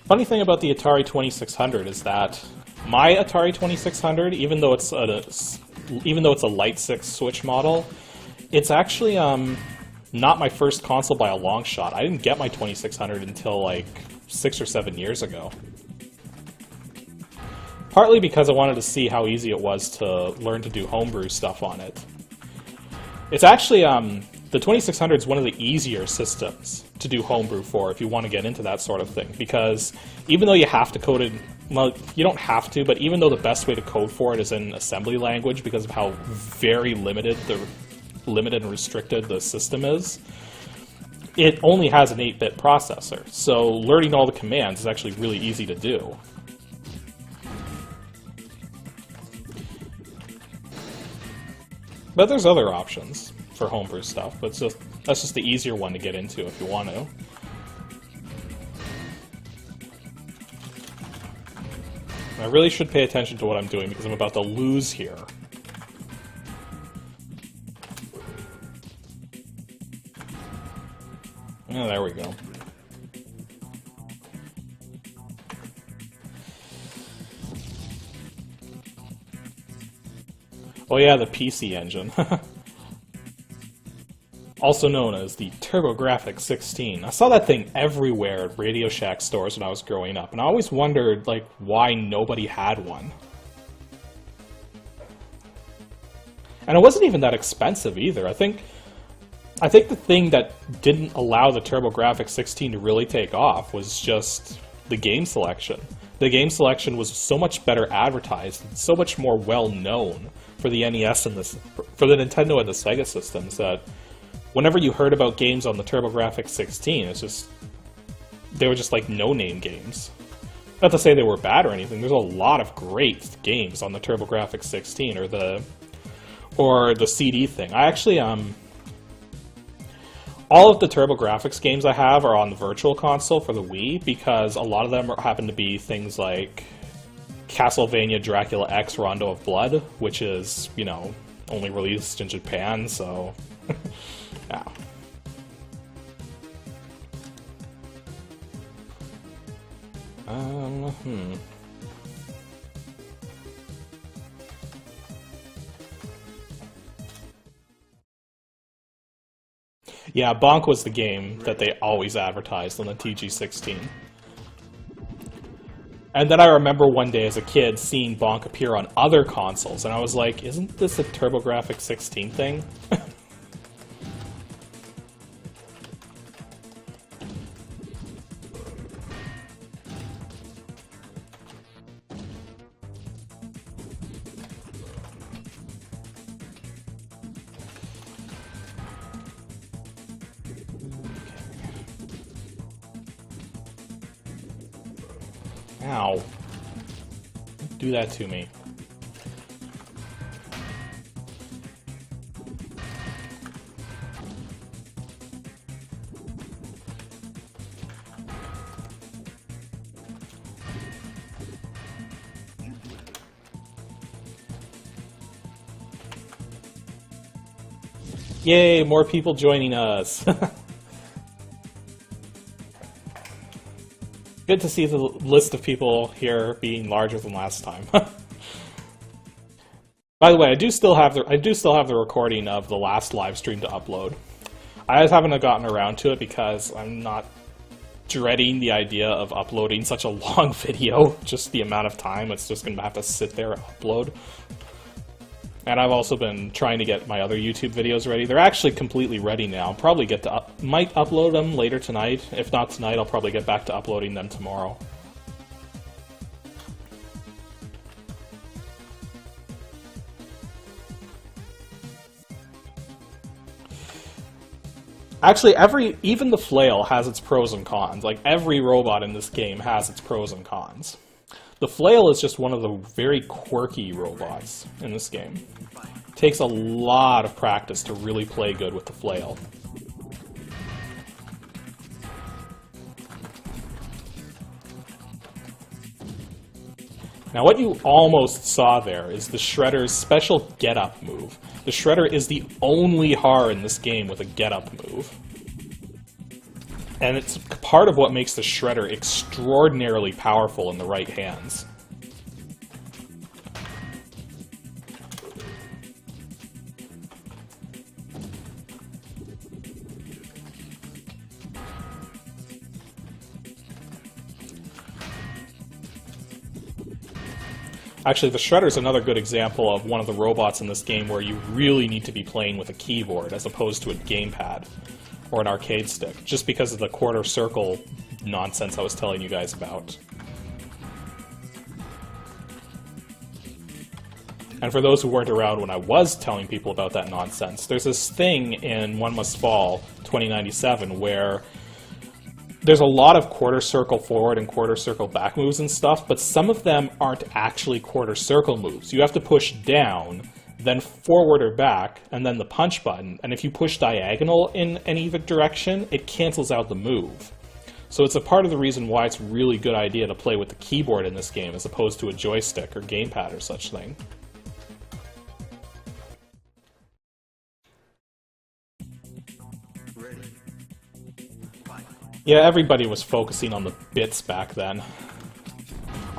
Funny thing about the Atari 2600 is that my Atari 2600, even though it's a Light 6 Switch model, it's actually not my first console by a long shot. I didn't get my 2600 until like 6 or 7 years ago. Partly because I wanted to see how easy it was to learn to do homebrew stuff on it. It's actually, the 2600 is one of the easier systems to do homebrew for if you want to get into that sort of thing, because even though you have to code it, well, you don't have to, but even though the best way to code for it is in assembly language because of how very limited and restricted the system is, it only has an 8-bit processor, so learning all the commands is actually really easy to do. But there's other options for homebrew stuff, but that's just the easier one to get into if you want to. I really should pay attention to what I'm doing because I'm about to lose here. Oh, there we go. Oh yeah, the PC engine. Also known as the TurboGrafx-16. I saw that thing everywhere at Radio Shack stores when I was growing up, and I always wondered, like, why nobody had one. And it wasn't even that expensive either. I think the thing that didn't allow the TurboGrafx-16 to really take off was just the game selection. The game selection was so much better advertised, and so much more well-known for the NES and for the Nintendo and the Sega systems that whenever you heard about games on the TurboGrafx-16, they were just like no-name games. Not to say they were bad or anything. There's a lot of great games on the TurboGrafx-16 or the CD thing. I actually all of the TurboGrafx games I have are on the Virtual Console for the Wii because a lot of them happen to be things like Castlevania Dracula X Rondo of Blood, which is, you know, only released in Japan, so yeah. Yeah, Bonk was the game that they always advertised on the TG-16. And then I remember one day as a kid seeing Bonk appear on other consoles, and I was like, isn't this a TurboGrafx-16 thing? Ow. Don't do that to me. Yay, more people joining us. Good to see the list of people here being larger than last time. By the way, I do still have the recording of the last live stream to upload. I just haven't gotten around to it because I'm not dreading the idea of uploading such a long video. Just the amount of time it's just going to have to sit there and upload. And I've also been trying to get my other YouTube videos ready. They're actually completely ready now. Probably might upload them later tonight. If not tonight, I'll probably get back to uploading them tomorrow. Actually, even the flail has its pros and cons. Like, every robot in this game has its pros and cons. The flail is just one of the very quirky robots in this game. It takes a lot of practice to really play good with the flail. Now, what you almost saw there is the Shredder's special get-up move. The Shredder is the only Har in this game with a get-up move. And it's part of what makes the Shredder extraordinarily powerful in the right hands. Actually, the Shredder's another good example of one of the robots in this game where you really need to be playing with a keyboard as opposed to a gamepad or an arcade stick, just because of the quarter circle nonsense I was telling you guys about. And for those who weren't around when I was telling people about that nonsense, there's this thing in One Must Fall 2097 where there's a lot of quarter circle forward and quarter circle back moves and stuff, but some of them aren't actually quarter circle moves. You have to push down, then forward or back, and then the punch button. And if you push diagonal in any direction, it cancels out the move. So it's a part of the reason why it's a really good idea to play with the keyboard in this game as opposed to a joystick or gamepad or such thing. Yeah, everybody was focusing on the bits back then.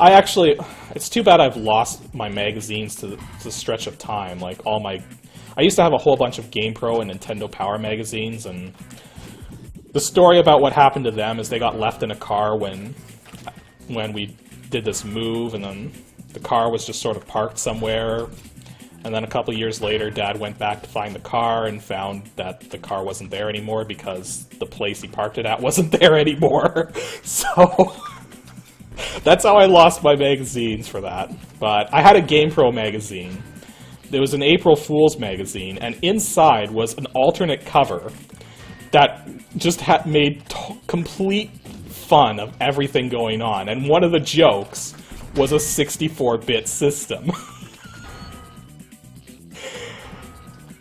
It's too bad I've lost my magazines to the stretch of time. Like, I used to have a whole bunch of GamePro and Nintendo Power magazines, and the story about what happened to them is they got left in a car when we did this move, and then the car was just sort of parked somewhere. And then a couple years later, Dad went back to find the car and found that the car wasn't there anymore because the place he parked it at wasn't there anymore. So that's how I lost my magazines for that. But I had a GamePro magazine. It was an April Fool's magazine, and inside was an alternate cover that just made complete fun of everything going on. And one of the jokes was a 64-bit system.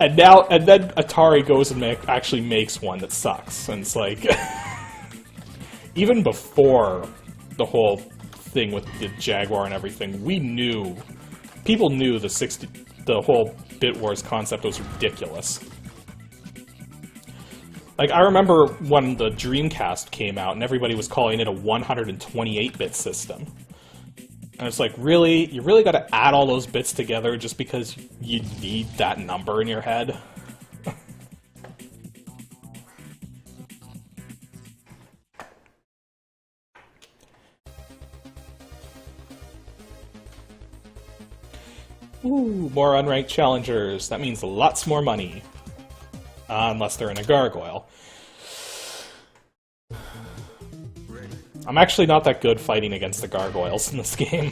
And then Atari goes and actually makes one that sucks, and it's like, even before the whole thing with the Jaguar and everything, people knew the whole Bit Wars concept was ridiculous. Like, I remember when the Dreamcast came out, and everybody was calling it a 128-bit system. And it's like, really? You really gotta add all those bits together just because you need that number in your head? Ooh, more unranked challengers. That means lots more money. Unless they're in a gargoyle. I'm actually not that good fighting against the gargoyles in this game.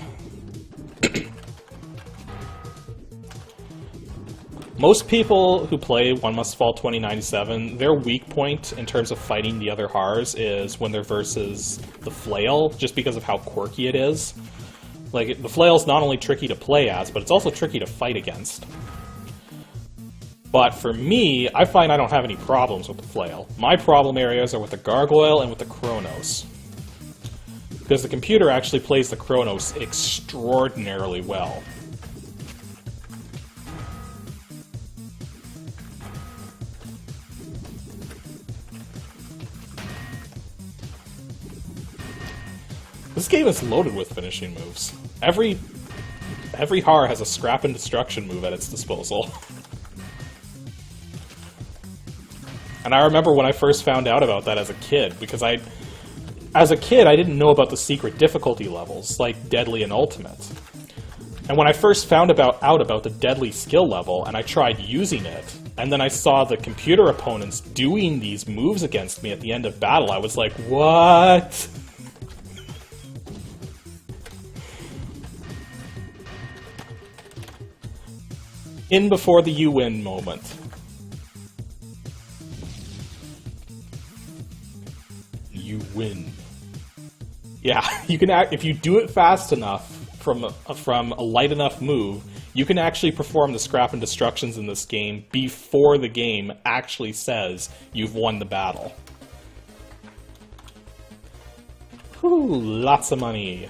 Most people who play One Must Fall 2097, their weak point in terms of fighting the other Hars is when they're versus the Flail, just because of how quirky it is. Like, the Flail's not only tricky to play as, but it's also tricky to fight against. But for me, I find I don't have any problems with the Flail. My problem areas are with the Gargoyle and with the Kronos. Because the computer actually plays the Kronos extraordinarily well. This game is loaded with finishing moves. Every Har has a scrap and destruction move at its disposal. And I remember when I first found out about that as a kid, because as a kid, I didn't know about the secret difficulty levels, like Deadly and Ultimate. And when I first found out about the deadly skill level, and I tried using it, and then I saw the computer opponents doing these moves against me at the end of battle, I was like, what? In before the you win moment. You win. Yeah, you can if you do it fast enough from a light enough move, you can actually perform the scrap and destructions in this game before the game actually says you've won the battle. Whew, lots of money.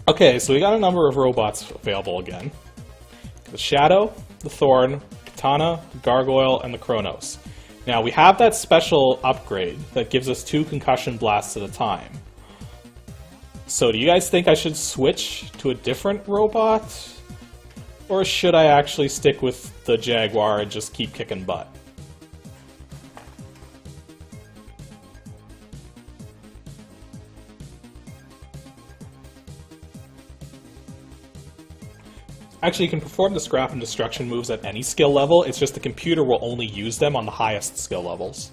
Okay, so we got a number of robots available again. The Shadow, the Thorn, Katana, the Gargoyle, and the Kronos. Now, we have that special upgrade that gives us 2 concussion blasts at a time. So do you guys think I should switch to a different robot? Or should I actually stick with the Jaguar and just keep kicking butt? Actually, you can perform the scrap and destruction moves at any skill level, it's just the computer will only use them on the highest skill levels.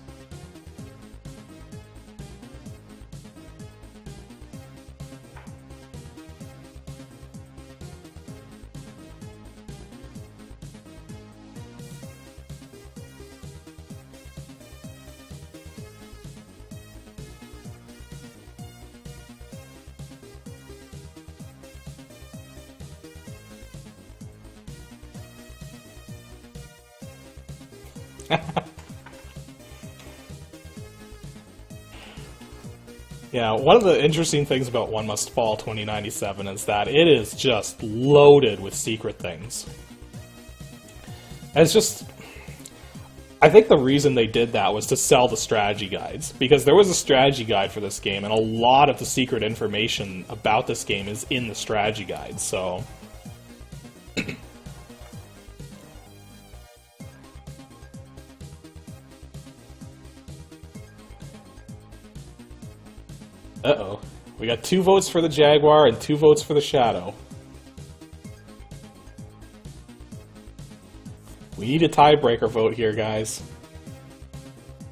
Yeah, one of the interesting things about One Must Fall 2097 is that it is just loaded with secret things. And it's just... I think the reason they did that was to sell the strategy guides, because there was a strategy guide for this game, and a lot of the secret information about this game is in the strategy guide, so... Uh-oh. We got 2 votes for the Jaguar and 2 votes for the Shadow. We need a tiebreaker vote here, guys.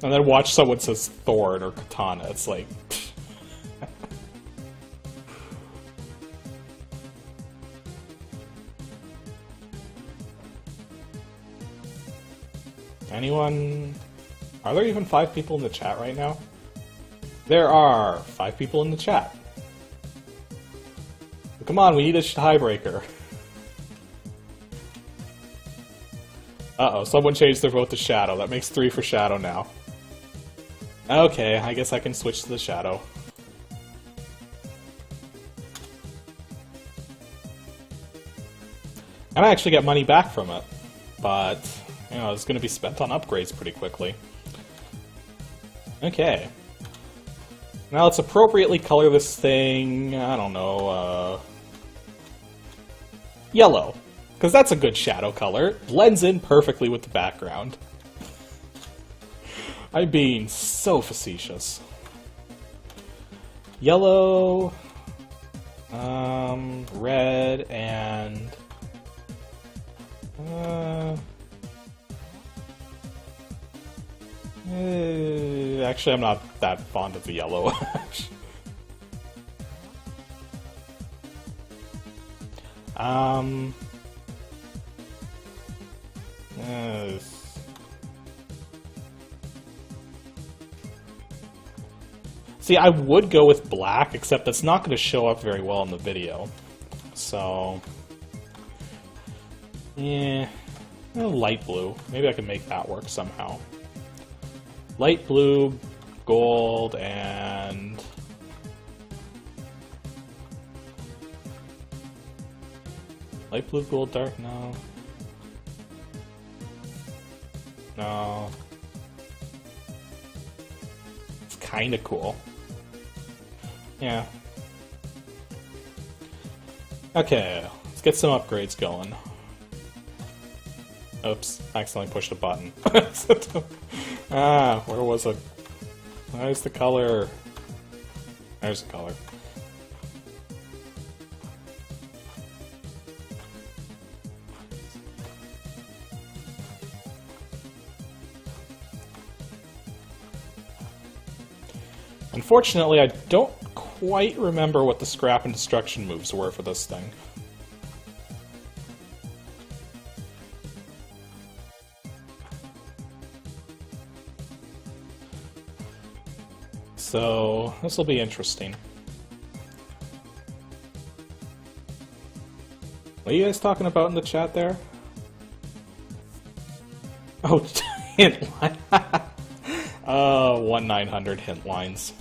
And then watch someone says Thorn or Katana. It's like... Anyone? Are there even 5 people in the chat right now? There are 5 people in the chat. Come on, we need a tiebreaker. Uh-oh, someone changed their vote to Shadow. That makes 3 for Shadow now. Okay, I guess I can switch to the Shadow. And I actually get money back from it. But, you know, it's going to be spent on upgrades pretty quickly. Okay. Now let's appropriately color this thing, I don't know, yellow. Because that's a good shadow color. It blends in perfectly with the background. I'm being so facetious. Yellow, red, and... actually, I'm not that fond of the yellow. See, I would go with black, except it's not going to show up very well in the video. So... yeah... light blue. Maybe I can make that work somehow. Light blue, gold, and... light blue, gold, dark? No. No. It's kinda cool. Yeah. Okay, let's get some upgrades going. Oops, I accidentally pushed a button. Ah, where was it? Where's the color? There's the color. Unfortunately, I don't quite remember what the scrap and destruction moves were for this thing. So, this will be interesting. What are you guys talking about in the chat there? Oh, hint line. 1-900 hint lines.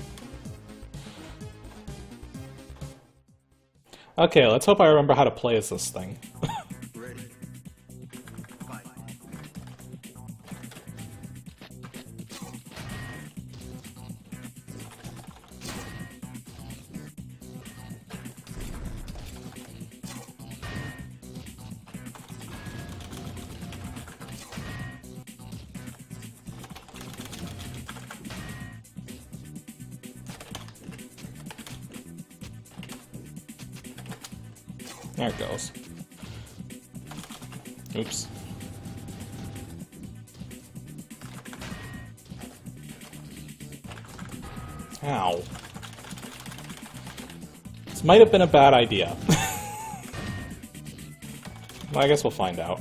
Okay, let's hope I remember how to play as this thing. Ready. Fight. There it goes. Oops. Ow. This might have been a bad idea. Well, I guess we'll find out.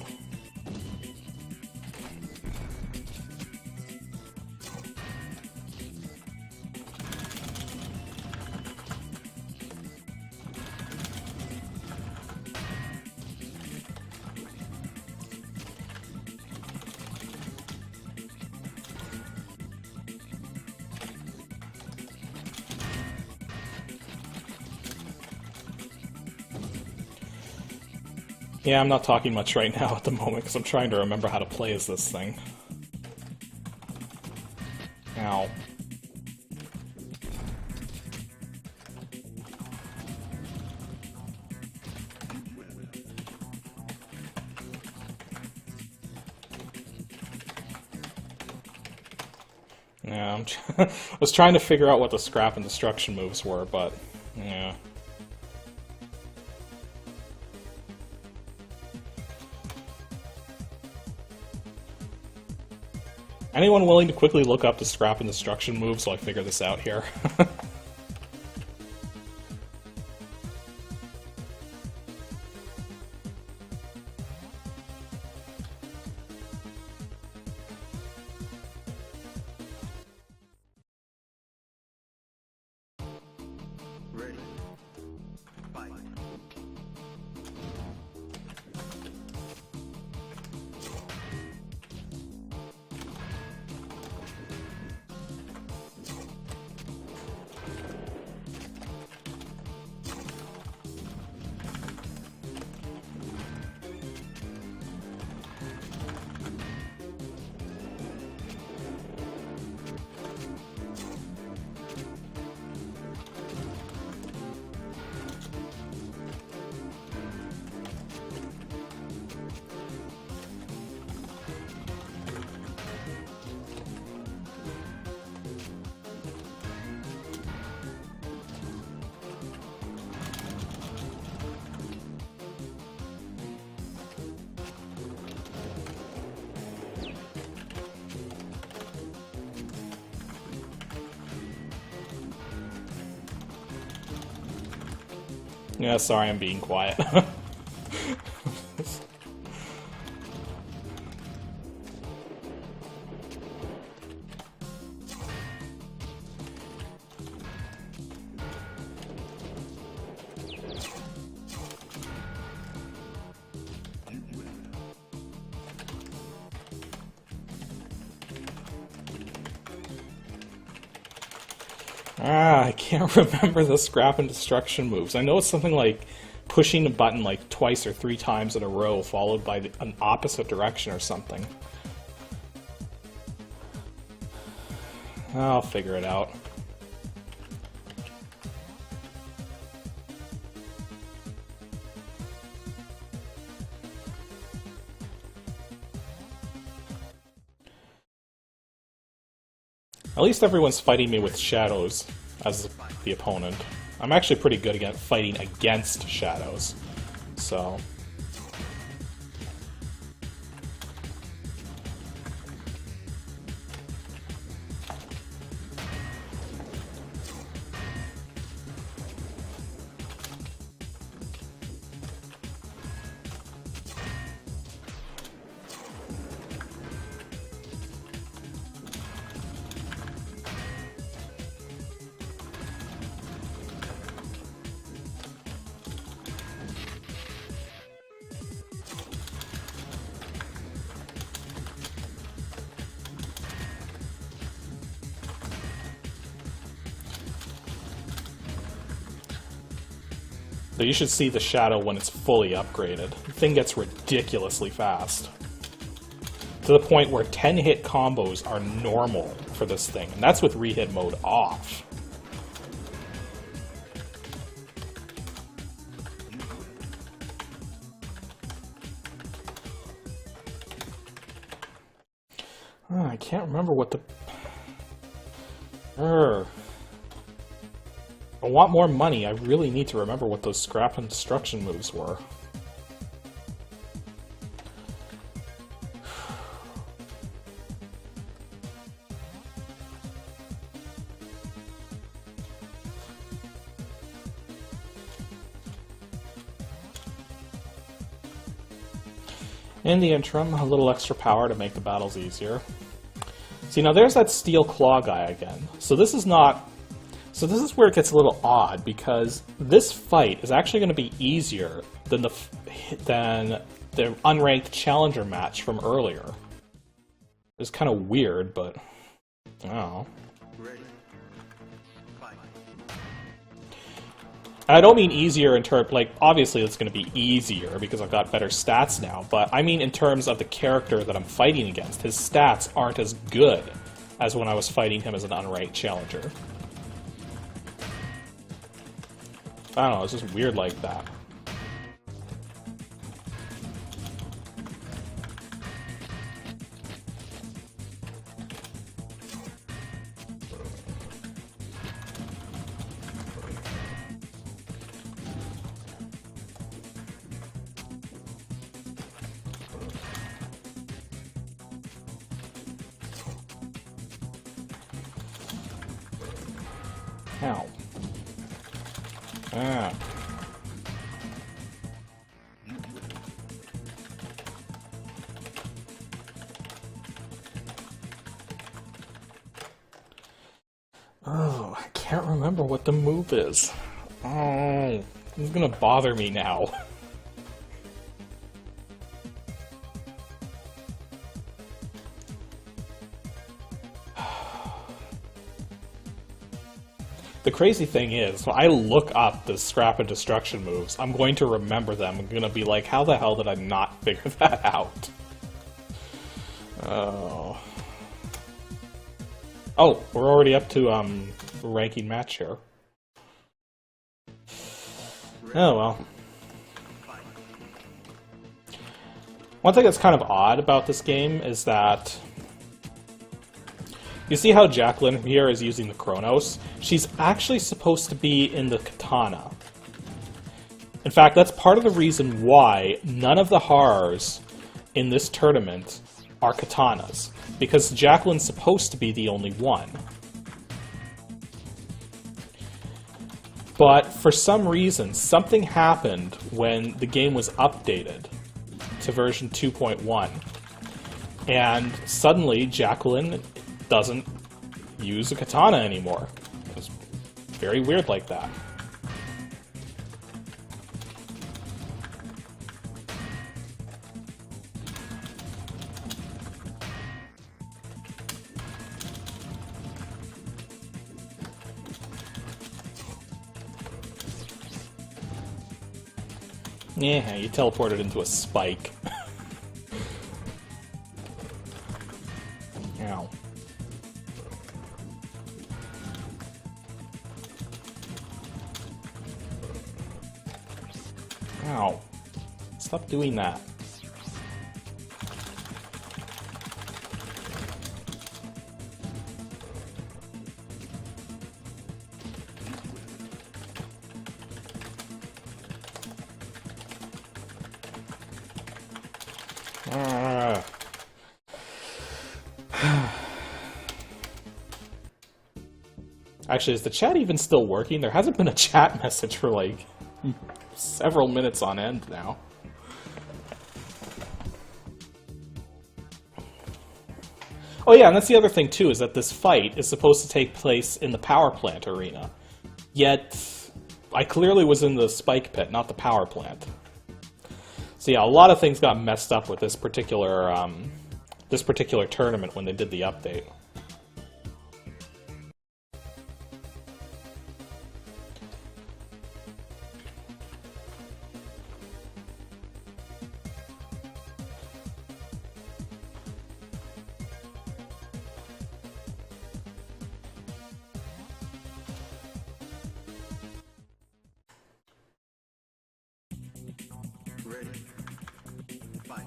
Yeah, I'm not talking much right now at the moment because I'm trying to remember how to play as this thing. Ow. Yeah, I was trying to figure out what the scrap and destruction moves were, but yeah. Anyone willing to quickly look up the scrap and destruction moves so I figure this out here? Ready. Fight. Yeah, sorry, I'm being quiet. I can't remember the scrap and destruction moves. I know it's something like pushing a button like twice or 3 times in a row, followed by an opposite direction or something. I'll figure it out. At least everyone's fighting me with shadows as the opponent. I'm actually pretty good at fighting against shadows, so... So you should see the shadow when it's fully upgraded. The thing gets ridiculously fast. To the point where 10-hit combos are normal for this thing, and that's with rehit mode off. Oh, I can't remember what the... I want more money. I really need to remember what those scrap and destruction moves were. In the interim, a little extra power to make the battles easier. See, now there's that steel claw guy again. So this is not... So this is where it gets a little odd, because this fight is actually going to be easier than the unranked challenger match from earlier. It's kind of weird, but... I don't know. Ready. Fight. I don't mean easier in terms, like, obviously it's going to be easier because I've got better stats now, but I mean in terms of the character that I'm fighting against. His stats aren't as good as when I was fighting him as an unranked challenger. I don't know, it's just weird like that. Ow. Ah. Oh, I can't remember what the move is. Oh, it's gonna bother me now. The crazy thing is, when I look up the scrap and destruction moves, I'm going to remember them. I'm going to be like, how the hell did I not figure that out? Oh. Oh, we're already up to ranking match here. Oh well. One thing that's kind of odd about this game is that you see how Jacqueline here is using the Chronos? She's actually supposed to be in the katana. In fact, that's part of the reason why none of the horrors in this tournament are katanas, because Jacqueline's supposed to be the only one. But for some reason, something happened when the game was updated to version 2.1, and suddenly Jacqueline doesn't use a katana anymore. It's very weird like that. Yeah, you teleported into a spike. Ow. Ow. Stop doing that. Actually, is the chat even still working? There hasn't been a chat message for like several minutes on end now. Oh yeah, and that's the other thing too, is that this fight is supposed to take place in the power plant arena. Yet, I clearly was in the spike pit, not the power plant. So yeah, a lot of things got messed up with this particular tournament when they did the update. Ready. Fight.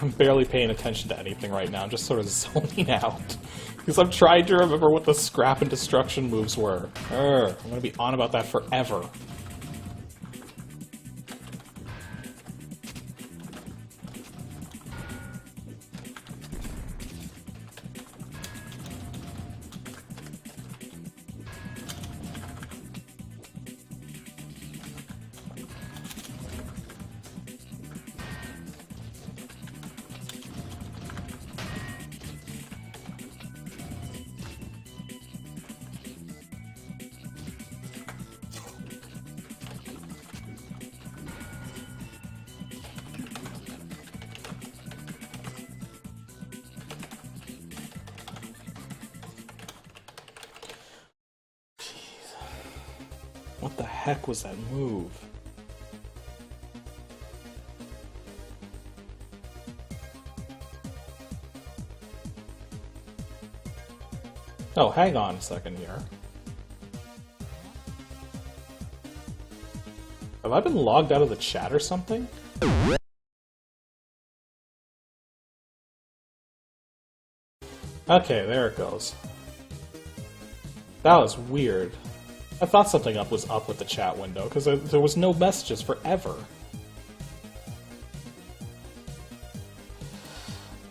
I'm barely paying attention to anything right now. I'm just sort of zoning out. Because I'm trying to remember what the scrap and destruction moves were. I'm going to be on about that forever. What the heck was that move? Oh, hang on a second here. Have I been logged out of the chat or something? Okay, there it goes. That was weird. I thought something was up with the chat window, because there was no messages forever.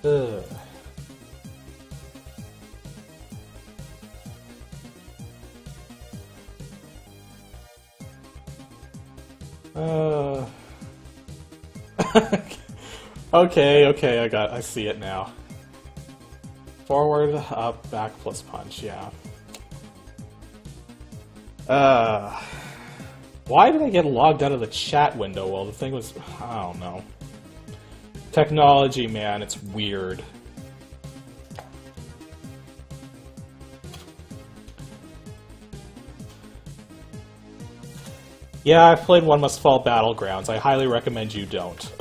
Ugh. Okay, I see it now. Forward, up, back, plus punch, yeah. Why did I get logged out of the chat window? Well, the thing was, I don't know. Technology, man, it's weird. Yeah, I've played One Must Fall Battlegrounds. I highly recommend you don't.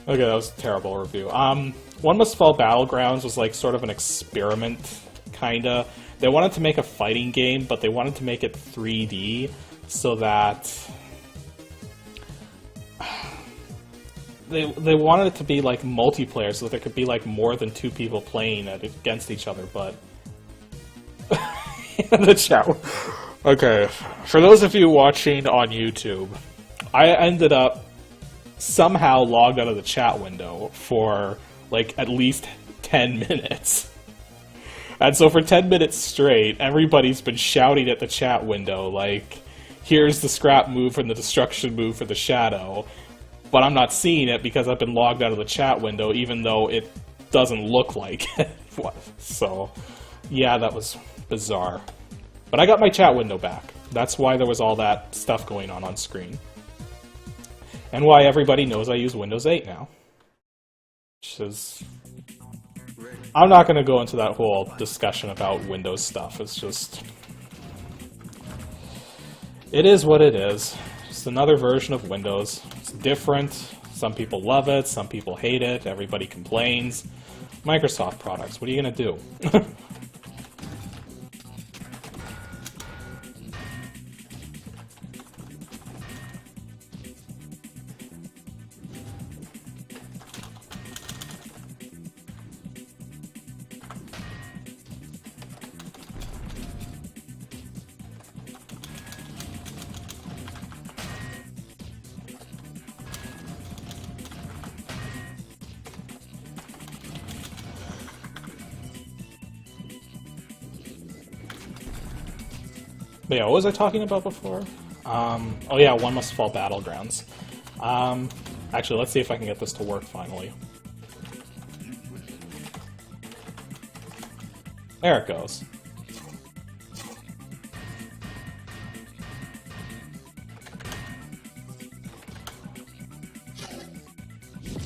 Okay, that was a terrible review. One Must Fall Battlegrounds was like sort of an experiment, kinda. They wanted to make a fighting game, but they wanted to make it 3D so that they wanted it to be like multiplayer, so that there could be like more than 2 people playing it against each other. But the chat. Okay, for those of you watching on YouTube, I ended up somehow logged out of the chat window for like at least 10 minutes. And so for 10 minutes straight, everybody's been shouting at the chat window, like, here's the scrap move and the destruction move for the shadow. But I'm not seeing it because I've been logged out of the chat window, even though it doesn't look like it. So, yeah, that was bizarre. But I got my chat window back. That's why there was all that stuff going on screen. And why everybody knows I use Windows 8 now. Which is... I'm not going to go into that whole discussion about Windows stuff. It's just... It is what it is. Just another version of Windows. It's different. Some people love it. Some people hate it. Everybody complains. Microsoft products. What are you going to do? But yeah, what was I talking about before? Oh yeah, One Must Fall Battlegrounds. Actually, let's see if I can get this to work finally. There it goes.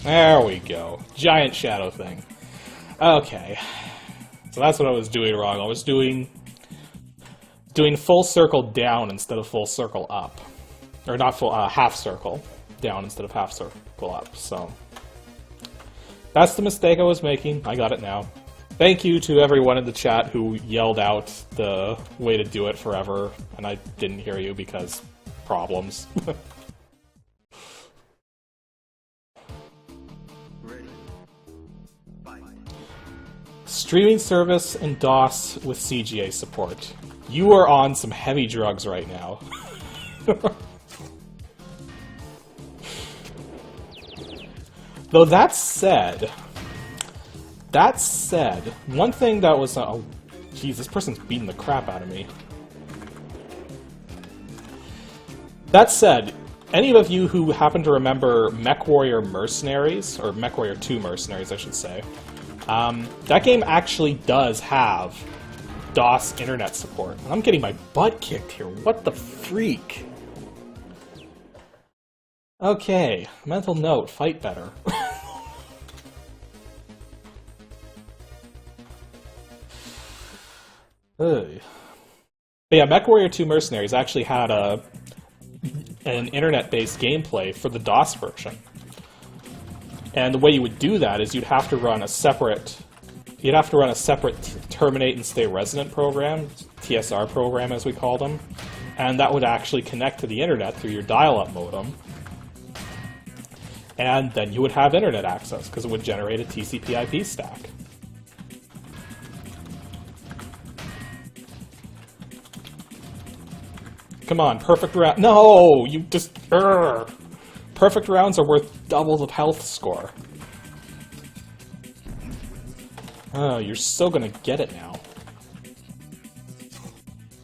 There we go. Giant shadow thing. Okay. So that's what I was doing wrong. I was doing full circle down instead of full circle up. Or not full, half circle down instead of half circle up, so. That's the mistake I was making. I got it now. Thank you to everyone in the chat who yelled out the way to do it forever, and I didn't hear you because problems. Ready. Fight. Streaming service and DOS with CGA support. You are on some heavy drugs right now. Though that said, one thing that was... oh, geez, this person's beating the crap out of me. That said, any of you who happen to remember MechWarrior Mercenaries, or MechWarrior 2 Mercenaries, I should say, that game actually does have DOS internet support. I'm getting my butt kicked here. What the freak? Okay, mental note, fight better. Ugh. But yeah, MechWarrior 2 Mercenaries actually had an internet-based gameplay for the DOS version. And the way you would do that is you'd have to run a separate terminate and stay resident program, TSR program as we call them, and that would actually connect to the internet through your dial-up modem. And then you would have internet access because it would generate a TCP/IP stack. Come on, perfect round. No, you just. Perfect rounds are worth double the health score. Oh, you're so gonna get it now.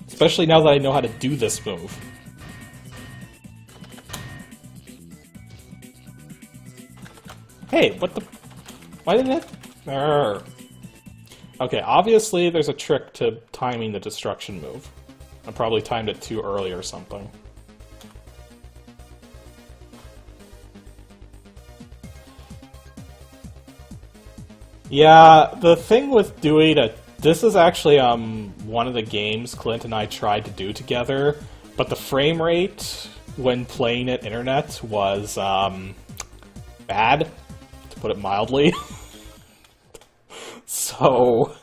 Especially now that I know how to do this move. Hey, what the... Why didn't it... Okay, obviously there's a trick to timing the destruction move. I probably timed it too early or something. Yeah, the thing with doing a... This is actually one of the games Clint and I tried to do together, but the frame rate when playing it internet was bad, to put it mildly. So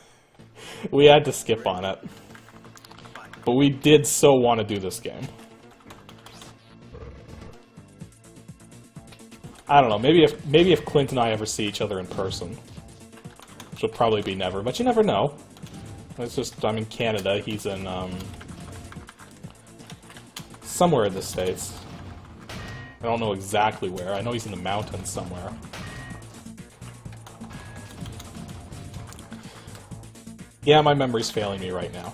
we had to skip on it. But we did so want to do this game. I don't know, maybe if Clint and I ever see each other in person. Which will probably be never, but you never know. It's just, I'm in Canada, he's in, somewhere in the States. I don't know exactly where, I know he's in the mountains somewhere. Yeah, my memory's failing me right now.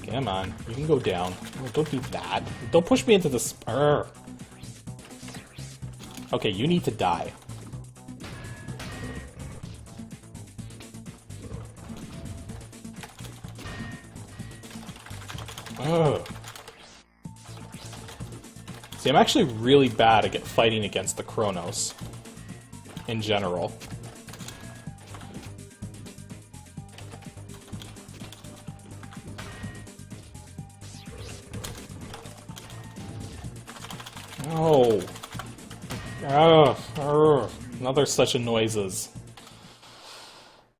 Come on, you can go down. Oh, don't do that. Don't push me into the spur. Okay, you need to die. Ugh. See, I'm actually really bad at fighting against the Chronos. In general. Oh. Another such a noises.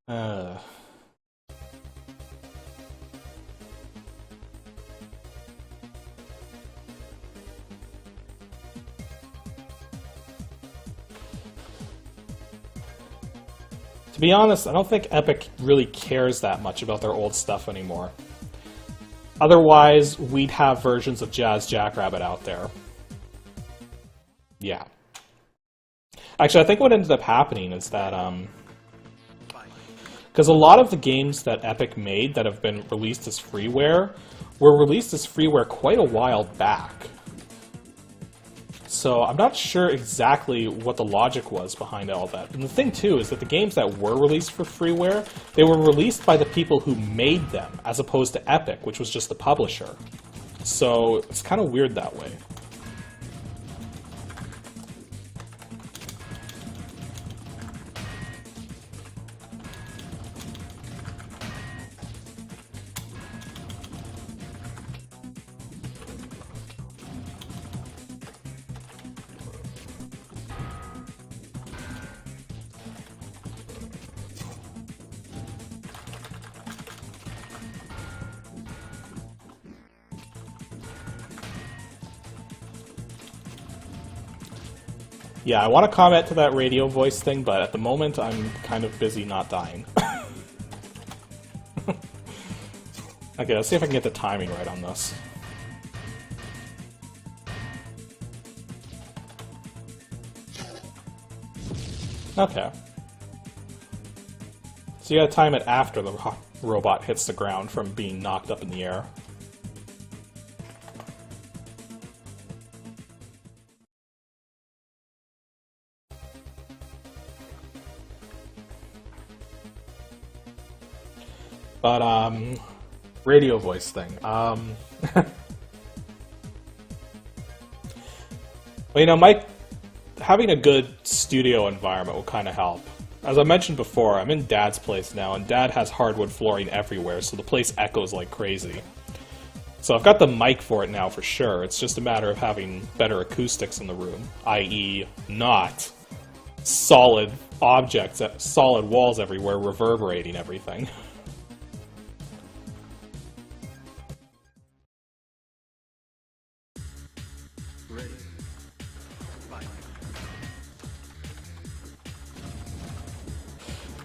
To be honest, I don't think Epic really cares that much about their old stuff anymore. Otherwise, we'd have versions of Jazz Jackrabbit out there. Yeah. Actually, I think what ended up happening is that, because a lot of the games that Epic made that have been released as freeware were released as freeware quite a while back. So I'm not sure exactly what the logic was behind all that. And the thing, too, is that the games that were released for freeware, they were released by the people who made them, as opposed to Epic, which was just the publisher. So it's kind of weird that way. Yeah, I want to comment to that radio voice thing, but at the moment I'm kind of busy not dying. Okay, let's see if I can get the timing right on this. Okay. So you gotta time it after the robot hits the ground from being knocked up in the air. But, radio voice thing. Well, you know, having a good studio environment will kind of help. As I mentioned before, I'm in Dad's place now, and Dad has hardwood flooring everywhere, so the place echoes like crazy. So I've got the mic for it now for sure. It's just a matter of having better acoustics in the room, i.e. not solid objects, solid walls everywhere reverberating everything. Ready. Fight.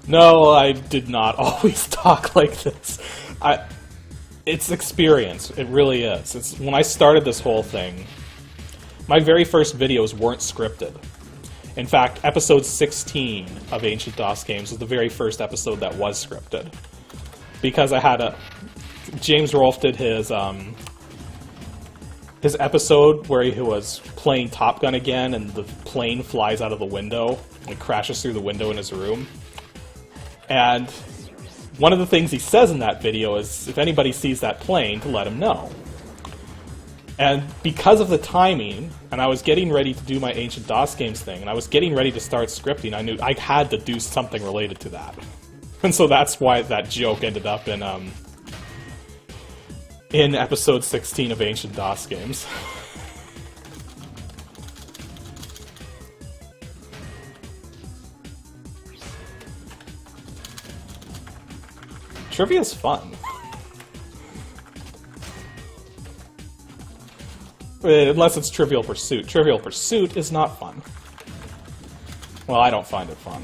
No, I did not always talk like this. It's experience. It really is. When I started this whole thing, my very first videos weren't scripted. In fact, episode 16 of Ancient DOS Games was the very first episode that was scripted. Because I had James Rolfe did his episode where he was playing Top Gun again, and the plane flies out of the window and crashes through the window in his room. And one of the things he says in that video is, if anybody sees that plane, to let him know. And because of the timing, and I was getting ready to do my Ancient DOS Games thing, and I was getting ready to start scripting, I knew I had to do something related to that. And so that's why that joke ended up in episode 16 of Ancient DOS Games. Trivia's fun. Unless it's Trivial Pursuit. Trivial Pursuit is not fun. Well, I don't find it fun.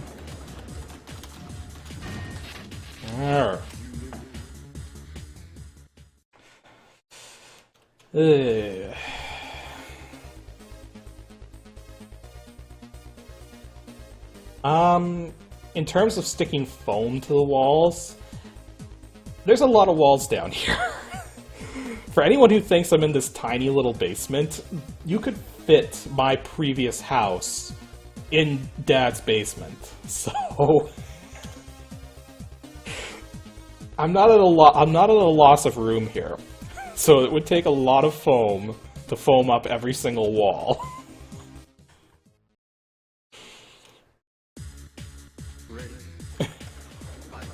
Arr. In terms of sticking foam to the walls, there's a lot of walls down here. For anyone who thinks I'm in this tiny little basement, you could fit my previous house in Dad's basement. So I'm not at a loss of room here. So it would take a lot of foam to foam up every single wall. Ready. Fight.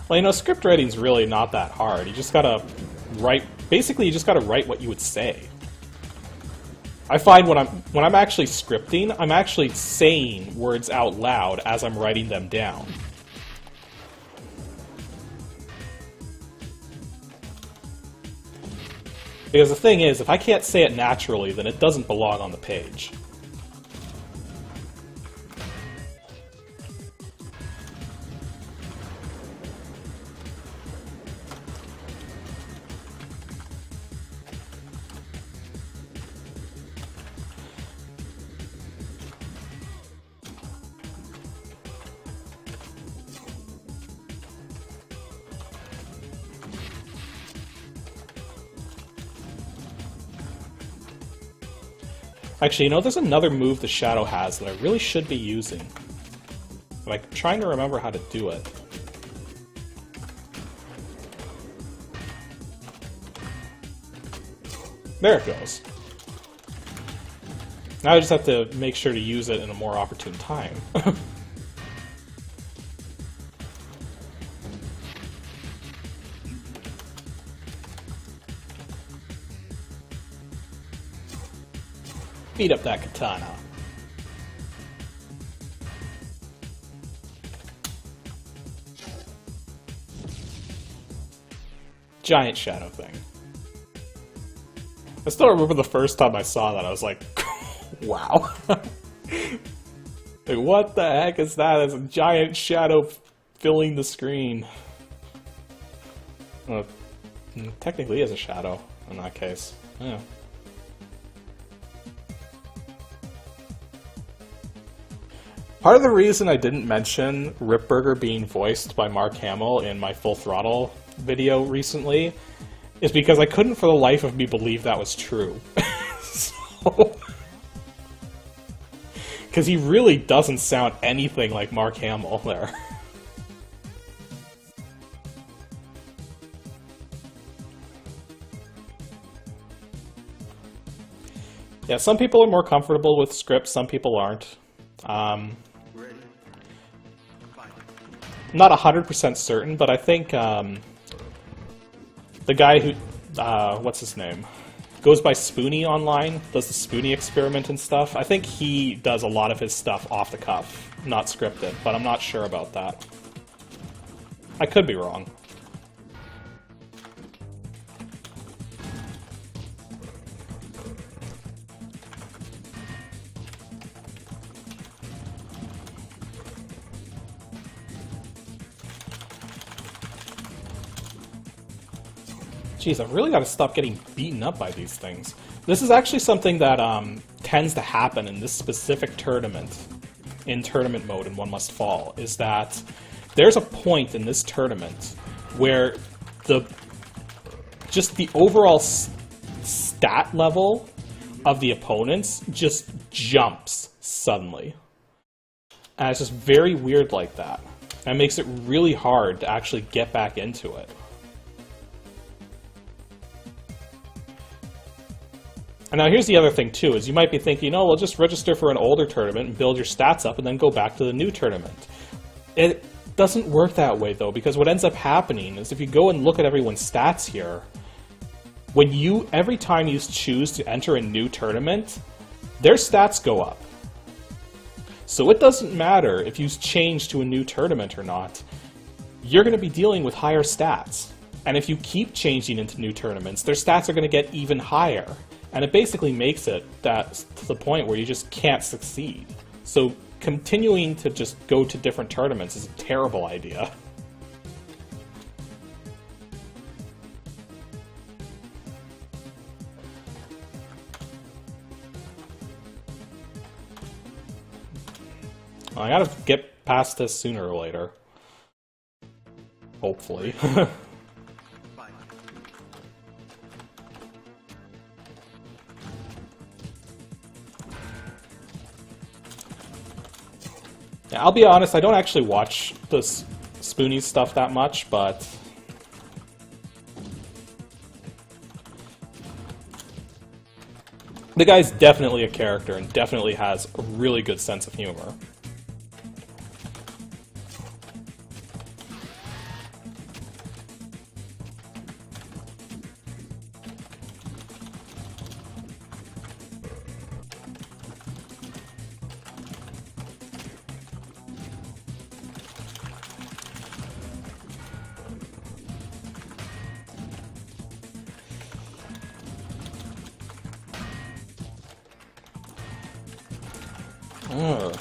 Well, you know, script writing's really not that hard. You just gotta write. Basically, you just gotta write what you would say. I find when I'm actually scripting, I'm actually saying words out loud as I'm writing them down. Because the thing is, if I can't say it naturally, then it doesn't belong on the page. Actually, you know, there's another move the Shadow has that I really should be using. But I'm trying to remember how to do it. There it goes. Now I just have to make sure to use it in a more opportune time. Beat up that katana. giant shadow thing. I still remember the first time I saw that, I was like, wow. Like, what the heck is that? It's a giant shadow filling the screen. Well, technically is a shadow in that case. Yeah. Part of the reason I didn't mention Ripburger being voiced by Mark Hamill in my Full Throttle video recently is because I couldn't for the life of me believe that was true. Because he really doesn't sound anything like Mark Hamill there. Yeah, some people are more comfortable with scripts, some people aren't. Ready. Fight. I'm not 100% certain, but I think the guy who, what's his name? Goes by Spoonie online, does the Spoonie experiment and stuff. I think he does a lot of his stuff off the cuff, not scripted, but I'm not sure about that. I could be wrong. Jeez, I've really got to stop getting beaten up by these things. This is actually something that tends to happen in this specific tournament, in tournament mode in One Must Fall, is that there's a point in this tournament where just the overall stat level of the opponents just jumps suddenly. And it's just very weird like that. And it makes it really hard to actually get back into it. And now here's the other thing too, is you might be thinking, oh, well, just register for an older tournament and build your stats up and then go back to the new tournament. It doesn't work that way though, because what ends up happening is if you go and look at everyone's stats here, every time you choose to enter a new tournament, their stats go up. So it doesn't matter if you change to a new tournament or not, you're going to be dealing with higher stats. And if you keep changing into new tournaments, their stats are going to get even higher. And it basically makes it to the point where you just can't succeed. So continuing to just go to different tournaments is a terrible idea. I gotta get past this sooner or later. Hopefully. Yeah, I'll be honest, I don't actually watch this Spoonie stuff that much, but the guy's definitely a character and definitely has a really good sense of humor. Ugh.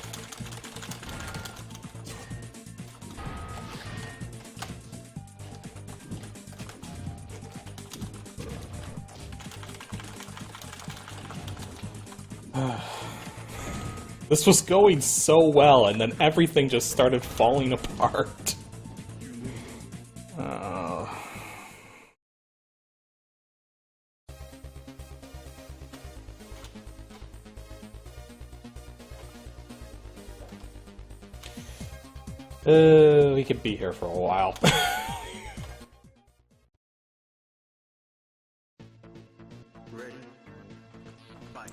This was going so well, and then everything just started falling apart. We could be here for a while. Ready. Fight.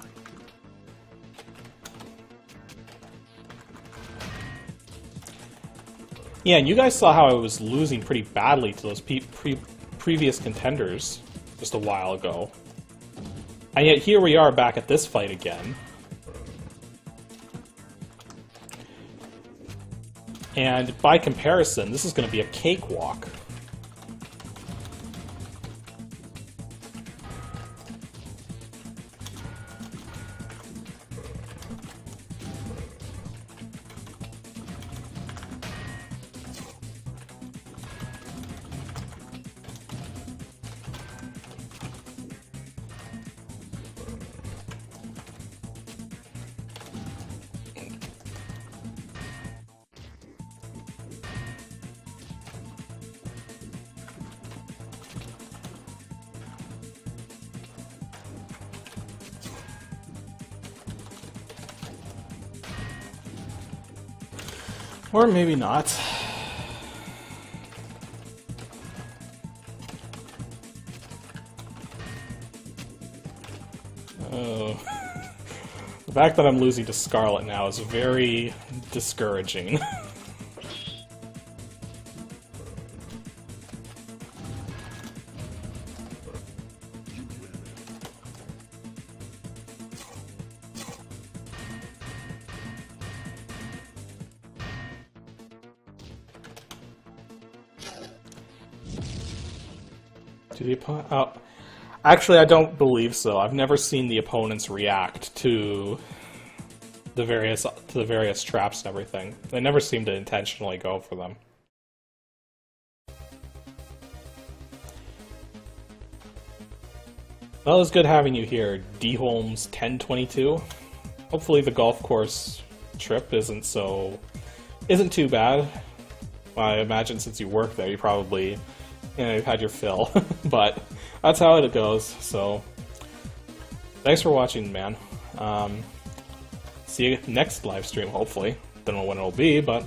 Yeah, and you guys saw how I was losing pretty badly to those previous contenders just a while ago. And yet here we are back at this fight again. And by comparison, this is going to be a cakewalk. Or maybe not. Oh. The fact that I'm losing to Scarlet now is very discouraging. To the opponent? Oh, actually, I don't believe so. I've never seen the opponents react to the various traps and everything. They never seem to intentionally go for them. Well, it's good having you here, D Holmes 1022. Hopefully, the golf course trip isn't too bad. I imagine since you work there, you probably. You've had your fill, but that's how it goes, so thanks for watching, man. See you next live stream, hopefully. Don't know when it'll be, but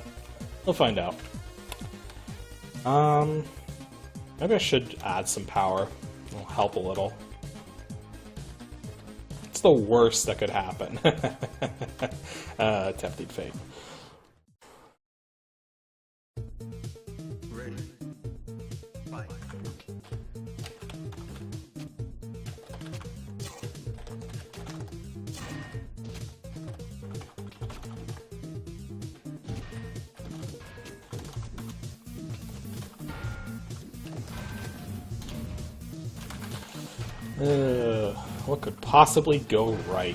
we'll find out. Maybe I should add some power. It'll help a little. It's the worst that could happen. Tempting fate. Ready. Fight. What could possibly go right?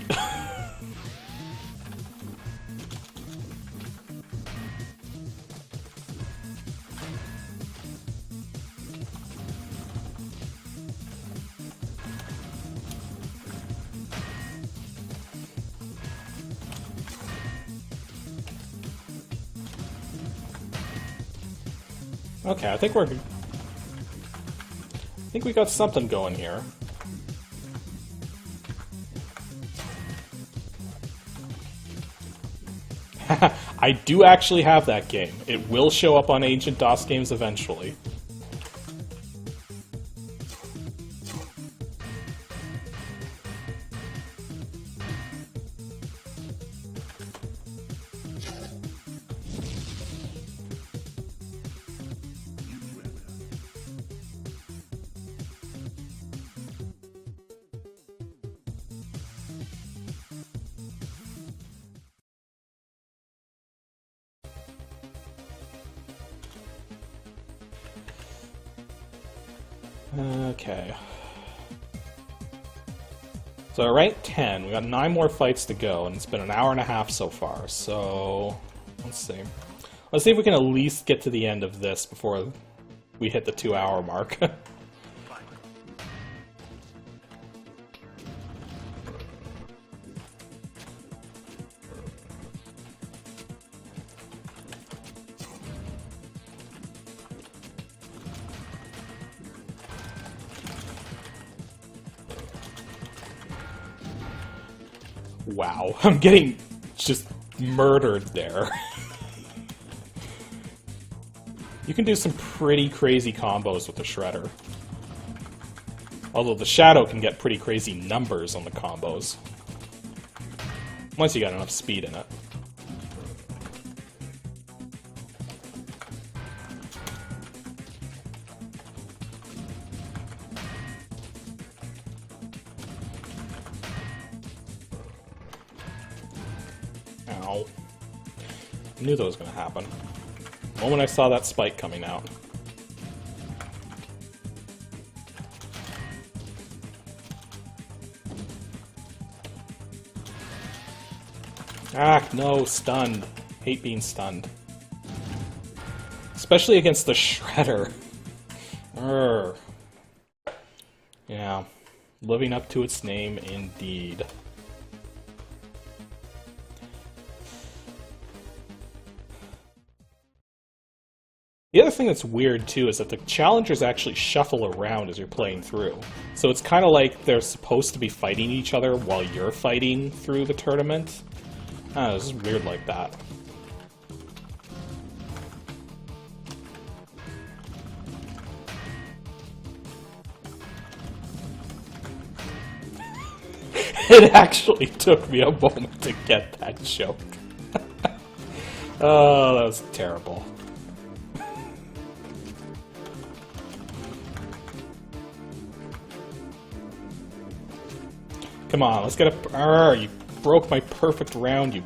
Okay, I think we got something going here. I do actually have that game. It will show up on Ancient DOS games eventually. Okay. So at rank 10, we got 9 more fights to go, and it's been an hour and a half so far, so let's see. Let's see if we can at least get to the end of this before we hit the 2-hour mark. Wow, I'm getting just murdered there. You can do some pretty crazy combos with the Shredder. Although the Shadow can get pretty crazy numbers on the combos. Once you got enough speed in it. Ow. I knew that was going to happen. The moment I saw that spike coming out. Ah, no, stunned. Hate being stunned. Especially against the Shredder. Urgh. Yeah. Living up to its name, indeed. The other thing that's weird, too, is that the challengers actually shuffle around as you're playing through. So it's kind of like they're supposed to be fighting each other while you're fighting through the tournament. This is weird like that. It actually took me a moment to get that joke. Oh, that was terrible. Come on, let's get a... Arr, you broke my perfect round, you...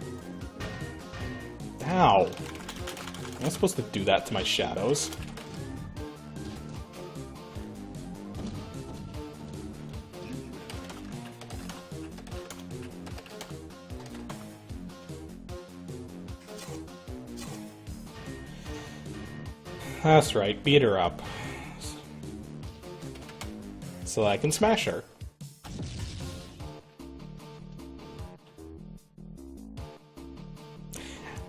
Ow. Am I supposed to do that to my shadows? That's right, beat her up. So I can smash her.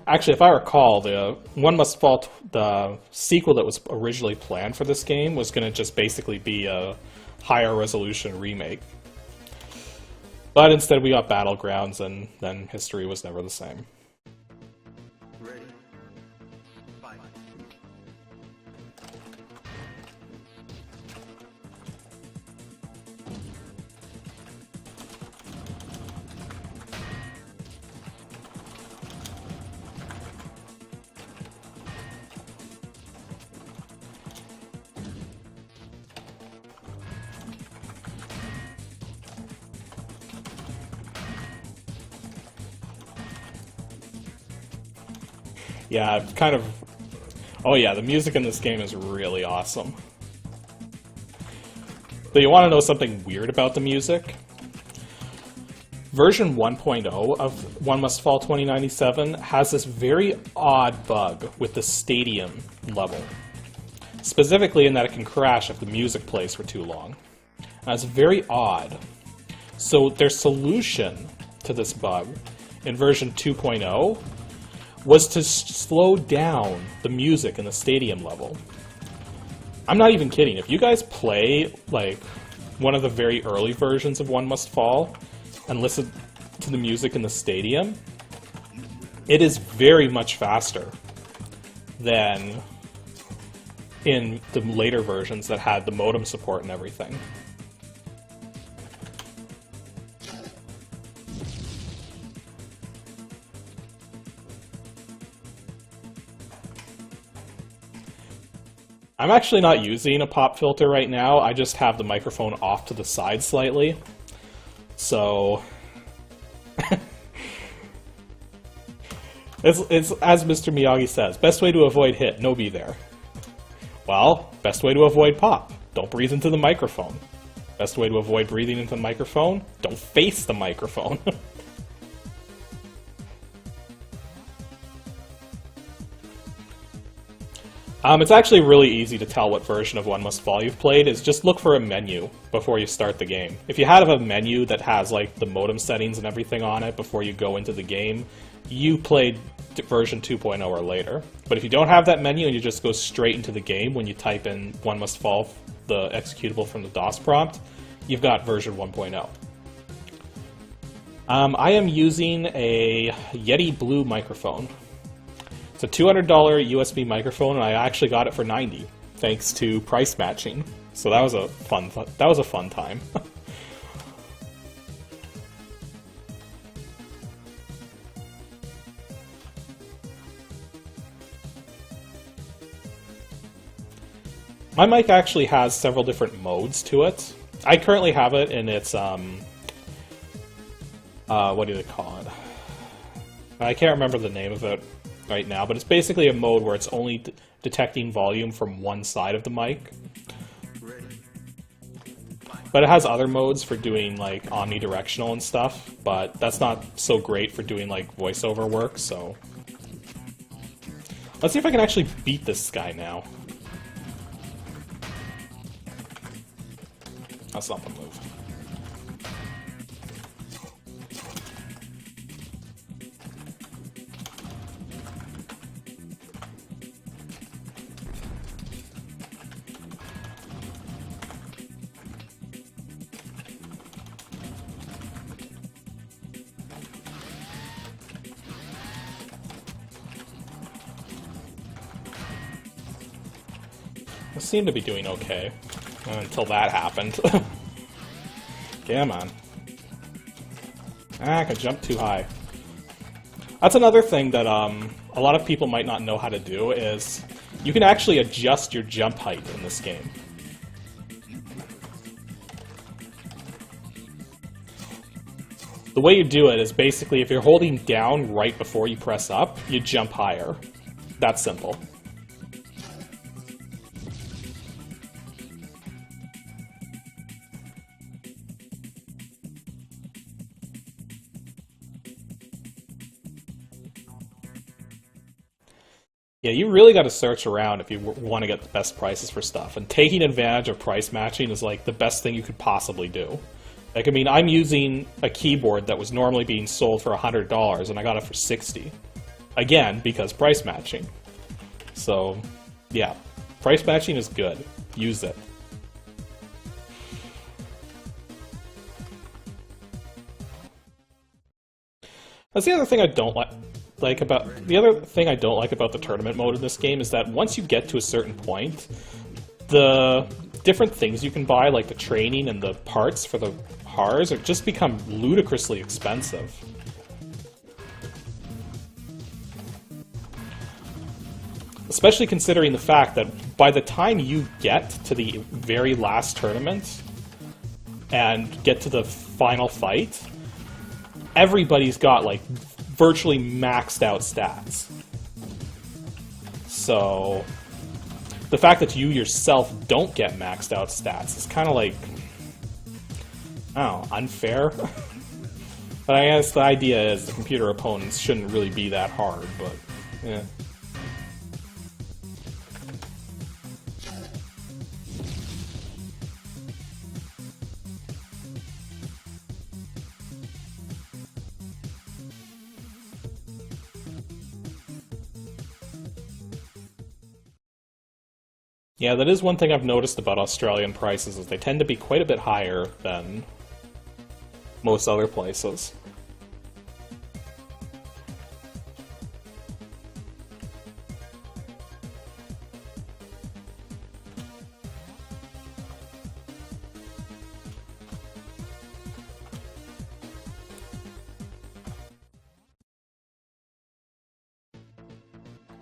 Actually, if I recall, the One Must Fall, the sequel that was originally planned for this game was going to just basically be a higher resolution remake. But instead we got Battlegrounds, and then history was never the same. Ready. Fight. Yeah, kind of... Oh yeah, the music in this game is really awesome. But you want to know something weird about the music? Version 1.0 of One Must Fall 2097 has this very odd bug with the stadium level. Specifically in that it can crash if the music plays for too long. And it's very odd. So their solution to this bug in version 2.0 was to slow down the music in the stadium level. I'm not even kidding. If you guys play, like, one of the very early versions of One Must Fall and listen to the music in the stadium, it is very much faster than in the later versions that had the modem support and everything. I'm actually not using a pop filter right now, I just have the microphone off to the side slightly. So... it's as Mr. Miyagi says, best way to avoid hit, no be there. Well, best way to avoid pop, don't breathe into the microphone. Best way to avoid breathing into the microphone, don't face the microphone. It's actually really easy to tell what version of One Must Fall you've played, is just look for a menu before you start the game. If you have a menu that has like the modem settings and everything on it before you go into the game, you played version 2.0 or later. But if you don't have that menu and you just go straight into the game when you type in One Must Fall, the executable from the DOS prompt, you've got version 1.0. I am using a Yeti Blue microphone. It's a $200 USB microphone, and I actually got it for $90, thanks to price matching. So that was a fun time. My mic actually has several different modes to it. I currently have it in its what do they call it? I can't remember the name of it right now, but it's basically a mode where it's only detecting volume from one side of the mic. But it has other modes for doing like omnidirectional and stuff, but that's not so great for doing like voiceover work, so... Let's see if I can actually beat this guy now. That's not the move. I seemed to be doing okay until that happened. Come on. Ah, I can jump too high. That's another thing that a lot of people might not know how to do, is you can actually adjust your jump height in this game. The way you do it is basically if you're holding down right before you press up, you jump higher. That's simple. Yeah, you really got to search around if you want to get the best prices for stuff, and taking advantage of price matching is like the best thing you could possibly do. Like, I mean, I'm using a keyboard that was normally being sold for $100, and I got it for $60. Again, because price matching. So, yeah, price matching is good. Use it. That's the other thing I don't like about the tournament mode in this game, is that once you get to a certain point, the different things you can buy, like the training and the parts for the cars, have just become ludicrously expensive. Especially considering the fact that by the time you get to the very last tournament and get to the final fight, everybody's got like virtually maxed out stats. So the fact that you yourself don't get maxed out stats is kind of like, I don't know, unfair. But I guess the idea is the computer opponents shouldn't really be that hard, but yeah. Yeah, that is one thing I've noticed about Australian prices, is they tend to be quite a bit higher than most other places.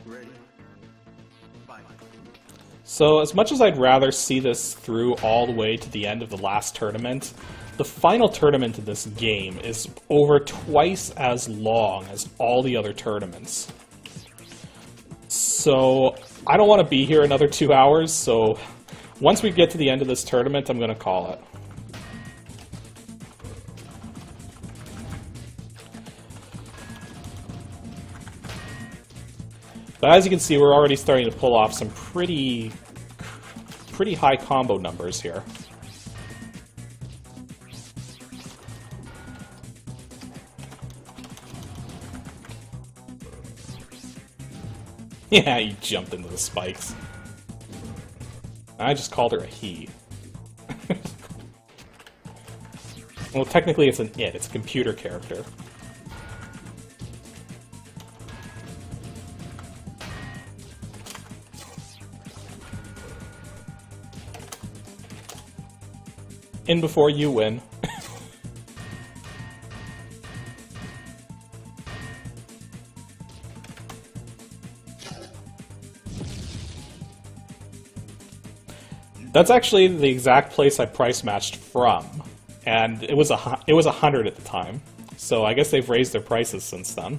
Ready. Fight. So as much as I'd rather see this through all the way to the end of the last tournament, the final tournament in this game is over twice as long as all the other tournaments. So I don't want to be here another 2 hours, so once we get to the end of this tournament, I'm going to call it. But as you can see, we're already starting to pull off some pretty high combo numbers here. Yeah, you jumped into the spikes. I just called her a he. Well, technically it's an it. It's a computer character. In before you win. That's actually the exact place I price matched from, and it was 100 at the time. So I guess they've raised their prices since then.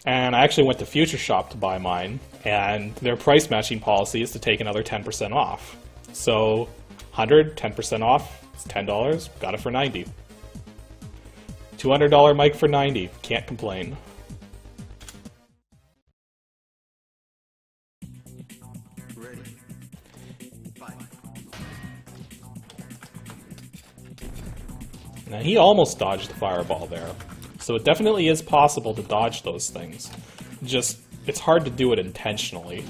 And I actually went to Future Shop to buy mine, and their price matching policy is to take another 10% off. So 100, 10% off, it's $10, got it for $90. $200 mic for $90, can't complain. Ready. Fight. Now he almost dodged the fireball there, so it definitely is possible to dodge those things. Just, it's hard to do it intentionally.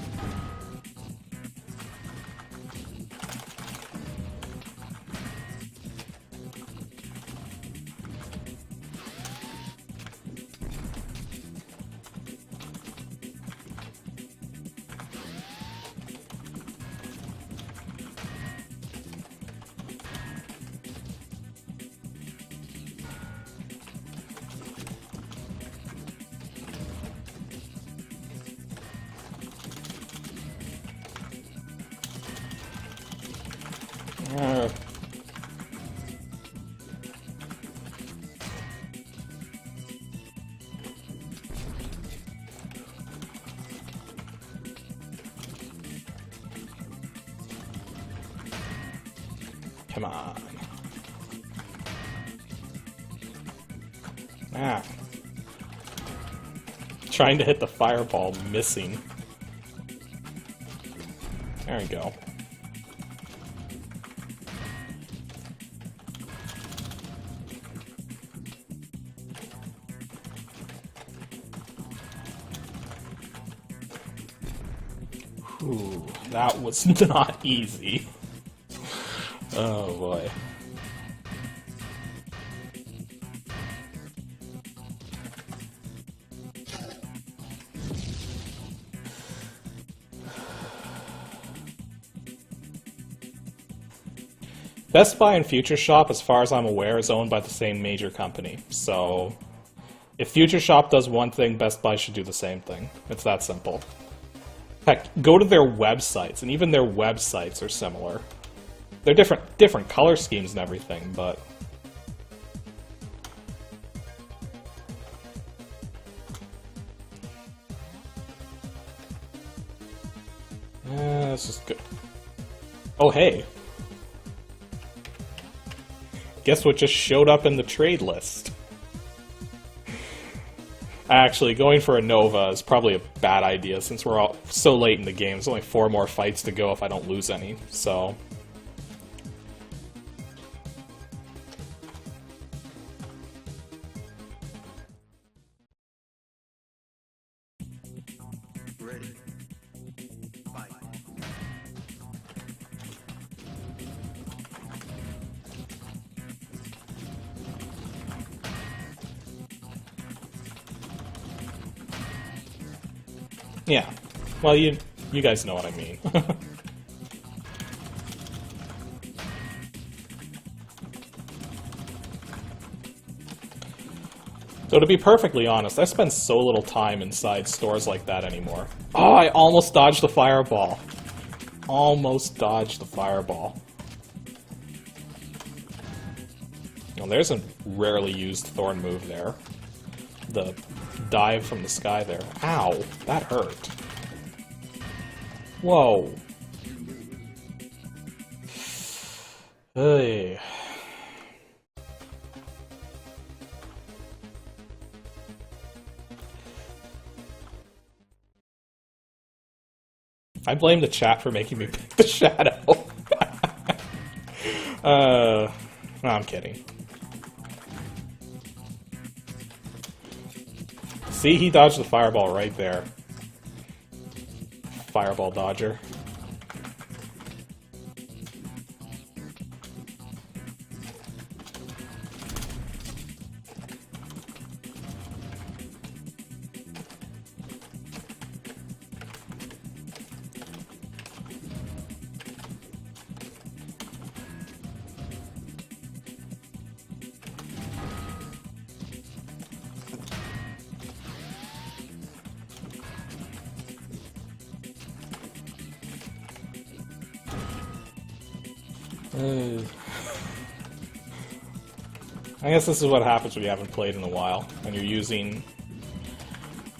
Come on. Ah. Trying to hit the fireball, missing. There we go. Ooh, that was not easy. Oh boy. Best Buy and Future Shop, as far as I'm aware, is owned by the same major company. So, if Future Shop does one thing, Best Buy should do the same thing. It's that simple. Heck, go to their websites, and even their websites are similar. They're different color schemes and everything, but... this is good. Oh, hey. Guess what just showed up in the trade list? Actually, going for a Nova is probably a bad idea since we're all so late in the game. There's only 4 more fights to go if I don't lose any, so... Ready. Fight. Yeah. Well, you guys know what I mean. So to be perfectly honest, I spend so little time inside stores like that anymore. Oh, I almost dodged the fireball. Almost dodged the fireball. Well, there's a rarely used Thorn move there. The dive from the sky there. Ow, that hurt. Whoa. Hey. I blame the chat for making me pick the shadow. No, I'm kidding. See, he dodged the fireball right there. Fireball dodger. I guess this is what happens when you haven't played in a while, and you're using...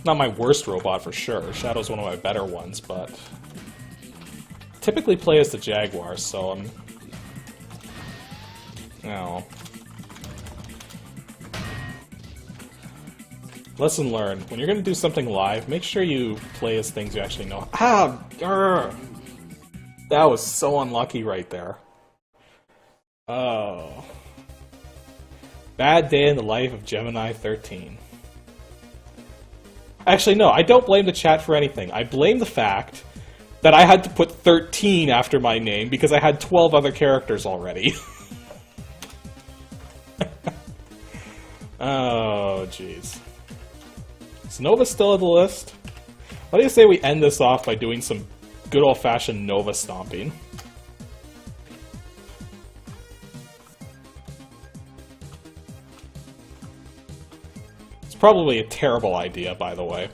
Not my worst robot for sure, Shadow's one of my better ones, but... Typically play as the Jaguar, so I'm... No. Lesson learned. When you're gonna do something live, make sure you play as things you actually know. Ah! Grr. That was so unlucky right there. Oh. Bad day in the life of Gemini 13. Actually, no, I don't blame the chat for anything. I blame the fact that I had to put 13 after my name because I had 12 other characters already. Oh, jeez. Is Nova still on the list? What do you say we end this off by doing some good old-fashioned Nova stomping? It's probably a terrible idea, by the way.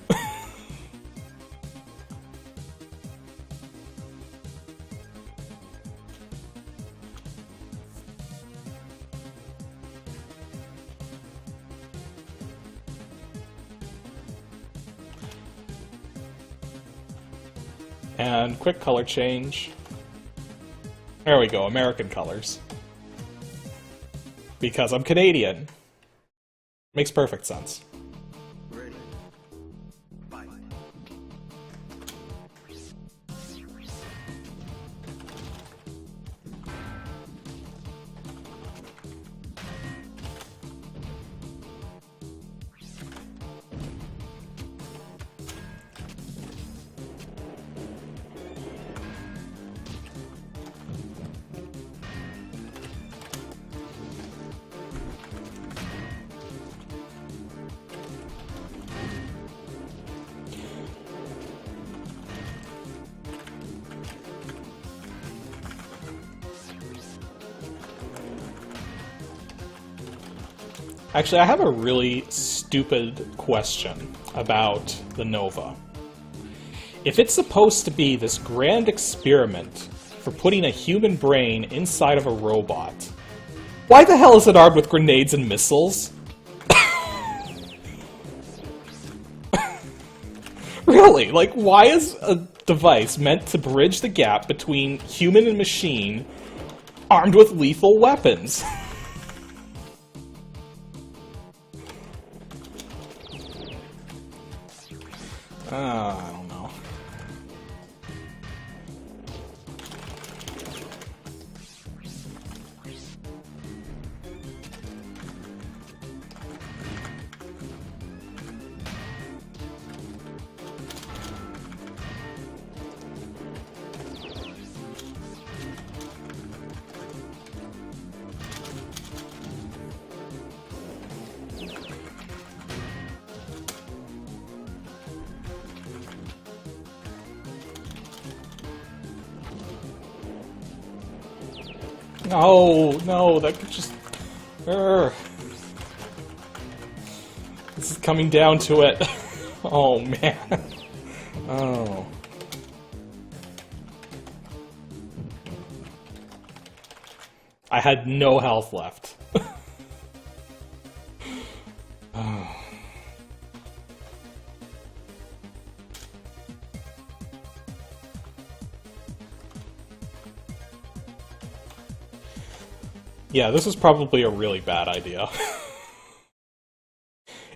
And quick color change. There we go, American colors. Because I'm Canadian. Makes perfect sense. Ready. Fight. Actually, I have a really stupid question about the Nova. If it's supposed to be this grand experiment for putting a human brain inside of a robot, why the hell is it armed with grenades and missiles? Really? Like, why is a device meant to bridge the gap between human and machine armed with lethal weapons? I don't know. No, no, that could just... Urgh. This is coming down to it. Oh, man. Oh. I had no health left. Oh. Yeah, this is probably a really bad idea.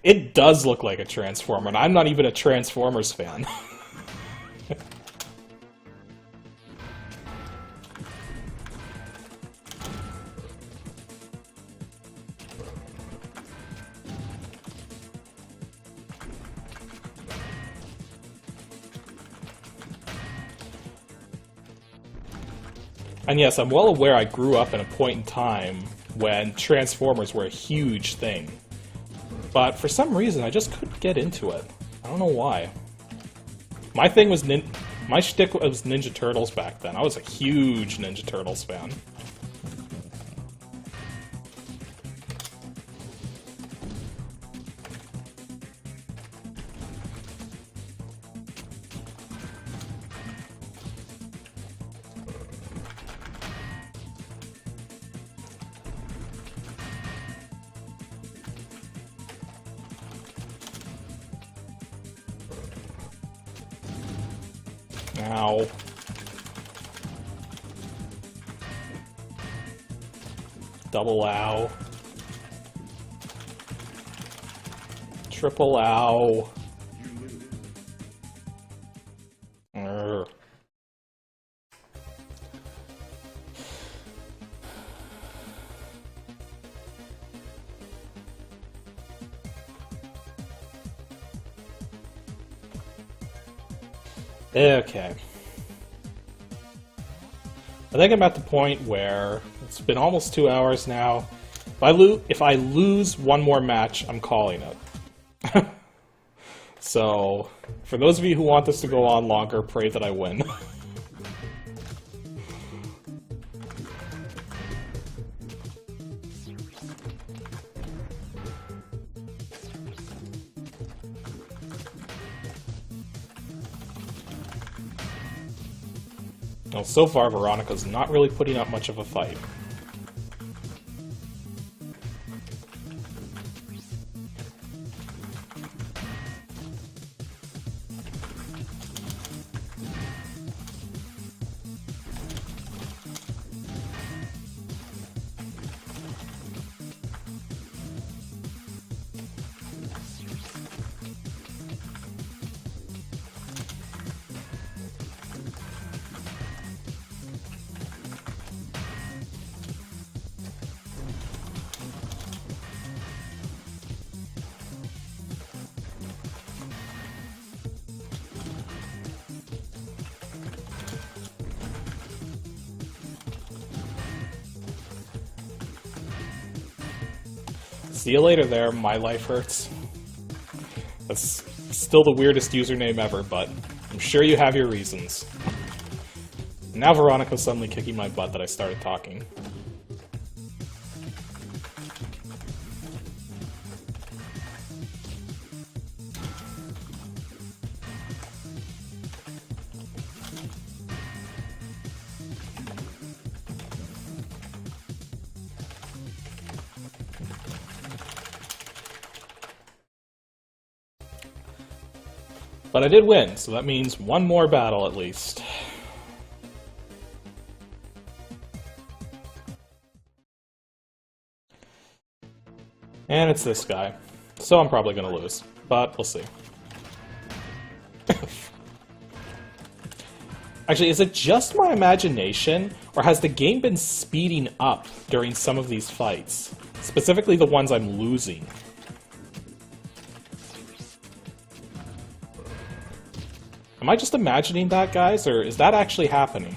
It does look like a Transformer, and I'm not even a Transformers fan. And yes, I'm well aware I grew up in a point in time when Transformers were a huge thing. But for some reason, I just couldn't get into it. I don't know why. My thing was my shtick was Ninja Turtles back then. I was a huge Ninja Turtles fan. Ow. Double ow. Triple ow. Urgh. Okay. I think I'm at the point where it's been almost 2 hours now. If I lose one more match, I'm calling it. So, for those of you who want this to go on longer, pray that I win. Well, so far, Veronica's not really putting up much of a fight. See you later there, my life hurts. That's still the weirdest username ever, but I'm sure you have your reasons. Now Veronica's suddenly kicking my butt that I started talking. But I did win, so that means one more battle at least. And it's this guy. So I'm probably gonna lose, but we'll see. Actually, is it just my imagination, or has the game been speeding up during some of these fights? Specifically the ones I'm losing. Am I just imagining that, guys, or is that actually happening?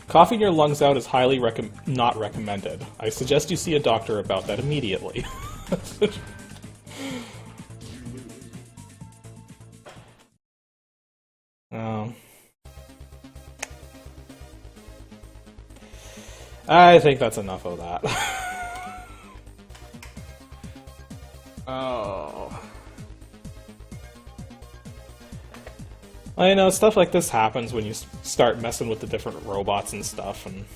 Coughing your lungs out is highly not recommended. I suggest you see a doctor about that immediately. I think that's enough of that. Oh. Well, you know, stuff like this happens when you start messing with the different robots and stuff, and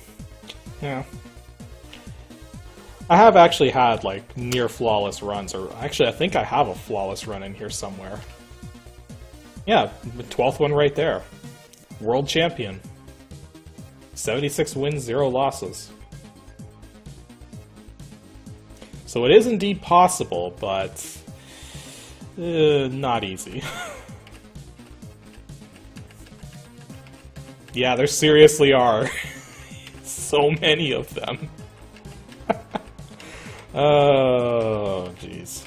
yeah. I have actually had, like, near flawless runs, or actually I think I have a flawless run in here somewhere. Yeah, the 12th one right there. World champion. 76 wins, 0 losses. So it is indeed possible, but not easy. Yeah, there seriously are. So many of them. Oh, jeez.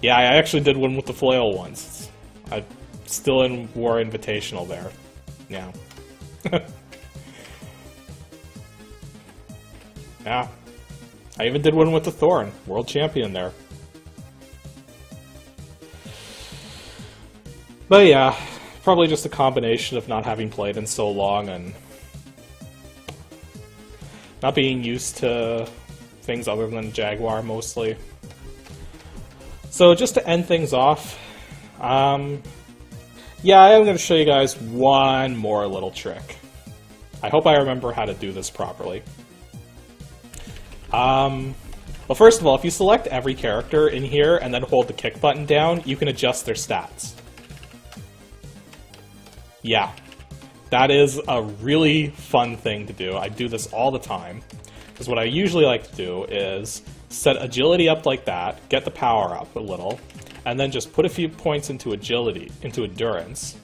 Yeah, I actually did one with the flail once. I'm still in War Invitational there. Yeah. Yeah. I even did one with the Thorn. World champion there. But yeah. Probably just a combination of not having played in so long and not being used to things other than Jaguar, mostly. So just to end things off, yeah, I am going to show you guys one more little trick. I hope I remember how to do this properly. Well, first of all, if you select every character in here and then hold the kick button down, you can adjust their stats. Yeah, that is a really fun thing to do. I do this all the time, because what I usually like to do is set agility up like that, get the power up a little, and then just put a few points into agility, into endurance.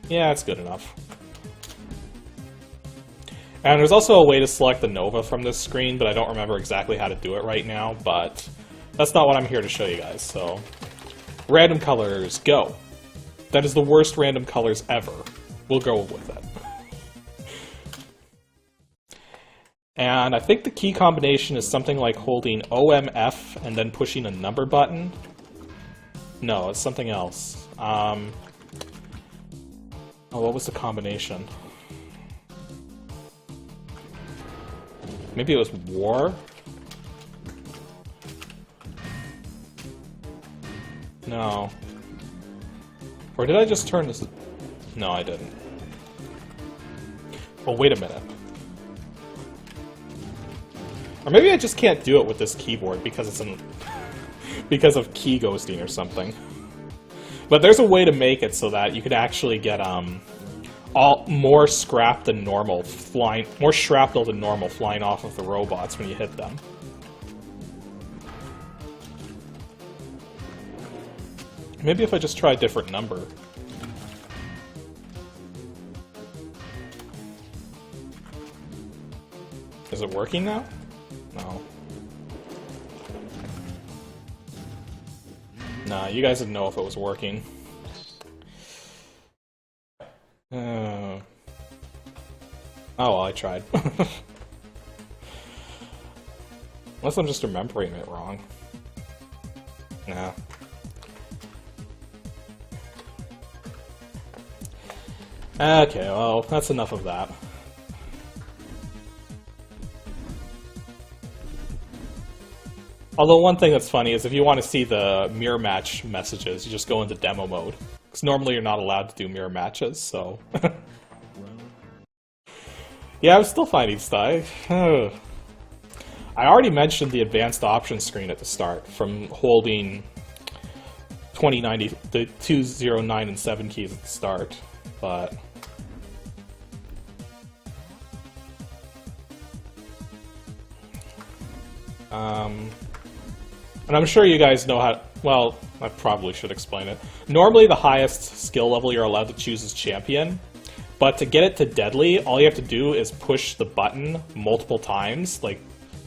Yeah, it's good enough. And there's also a way to select the Nova from this screen, but I don't remember exactly how to do it right now, but that's not what I'm here to show you guys, so. Random colors, go. That is the worst random colors ever. We'll go with it. And I think the key combination is something like holding OMF and then pushing a number button. No, it's something else. Oh, what was the combination? Maybe it was War? No. Or did I just turn this? No, I didn't. Oh, wait a minute. Or maybe I just can't do it with this keyboard because it's an... because of key ghosting or something. But there's a way to make it so that you could actually get more scrap than normal flying, more shrapnel than normal flying off of the robots when you hit them. Maybe if I just try a different number. Is it working now? No. Nah, you guys didn't know if it was working. Oh well, I tried. Unless I'm just remembering it wrong. Nah. Okay, well, that's enough of that. Although one thing that's funny is if you want to see the mirror match messages, you just go into demo mode. Because normally you're not allowed to do mirror matches, so... Yeah, I'm still finding stuff. I already mentioned the advanced options screen at the start, from holding 2090, the 209 and 7 keys at the start, but... And I'm sure you guys know how... Well, I probably should explain it. Normally the highest skill level you're allowed to choose is champion, but to get it to deadly, all you have to do is push the button multiple times, like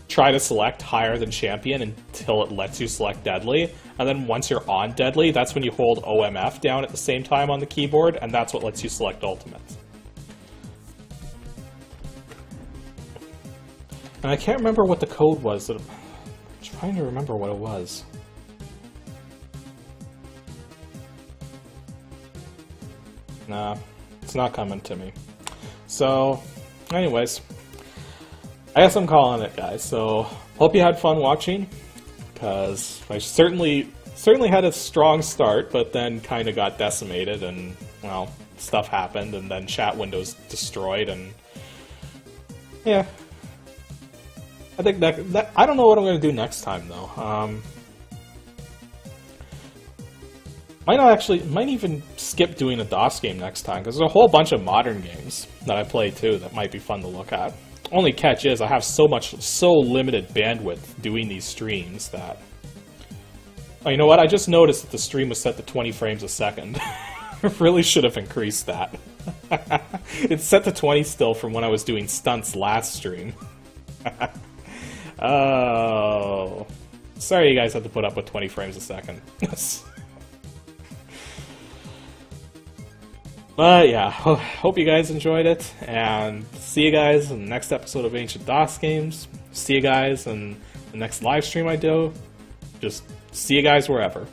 try to select higher than champion until it lets you select deadly, and then once you're on deadly, that's when you hold OMF down at the same time on the keyboard, and that's what lets you select ultimate. And I can't remember what the code was. I'm trying to remember what it was. Nah, it's not coming to me. So, anyways, I guess I'm calling it, guys. So, hope you had fun watching, because I certainly had a strong start, but then kind of got decimated, and, well, stuff happened, and then chat windows destroyed, and yeah. I think that I don't know what I'm going to do next time, though. Might even skip doing a DOS game next time, because there's a whole bunch of modern games that I play too that might be fun to look at. Only catch is I have so limited bandwidth doing these streams that... Oh, you know what? I just noticed that the stream was set to 20 frames a second. I really should have increased that. It's set to 20 still from when I was doing stunts last stream. Oh, sorry you guys had to put up with 20 frames a second. But yeah, hope you guys enjoyed it, and see you guys in the next episode of Ancient DOS Games. See you guys in the next live stream I do. Just see you guys wherever.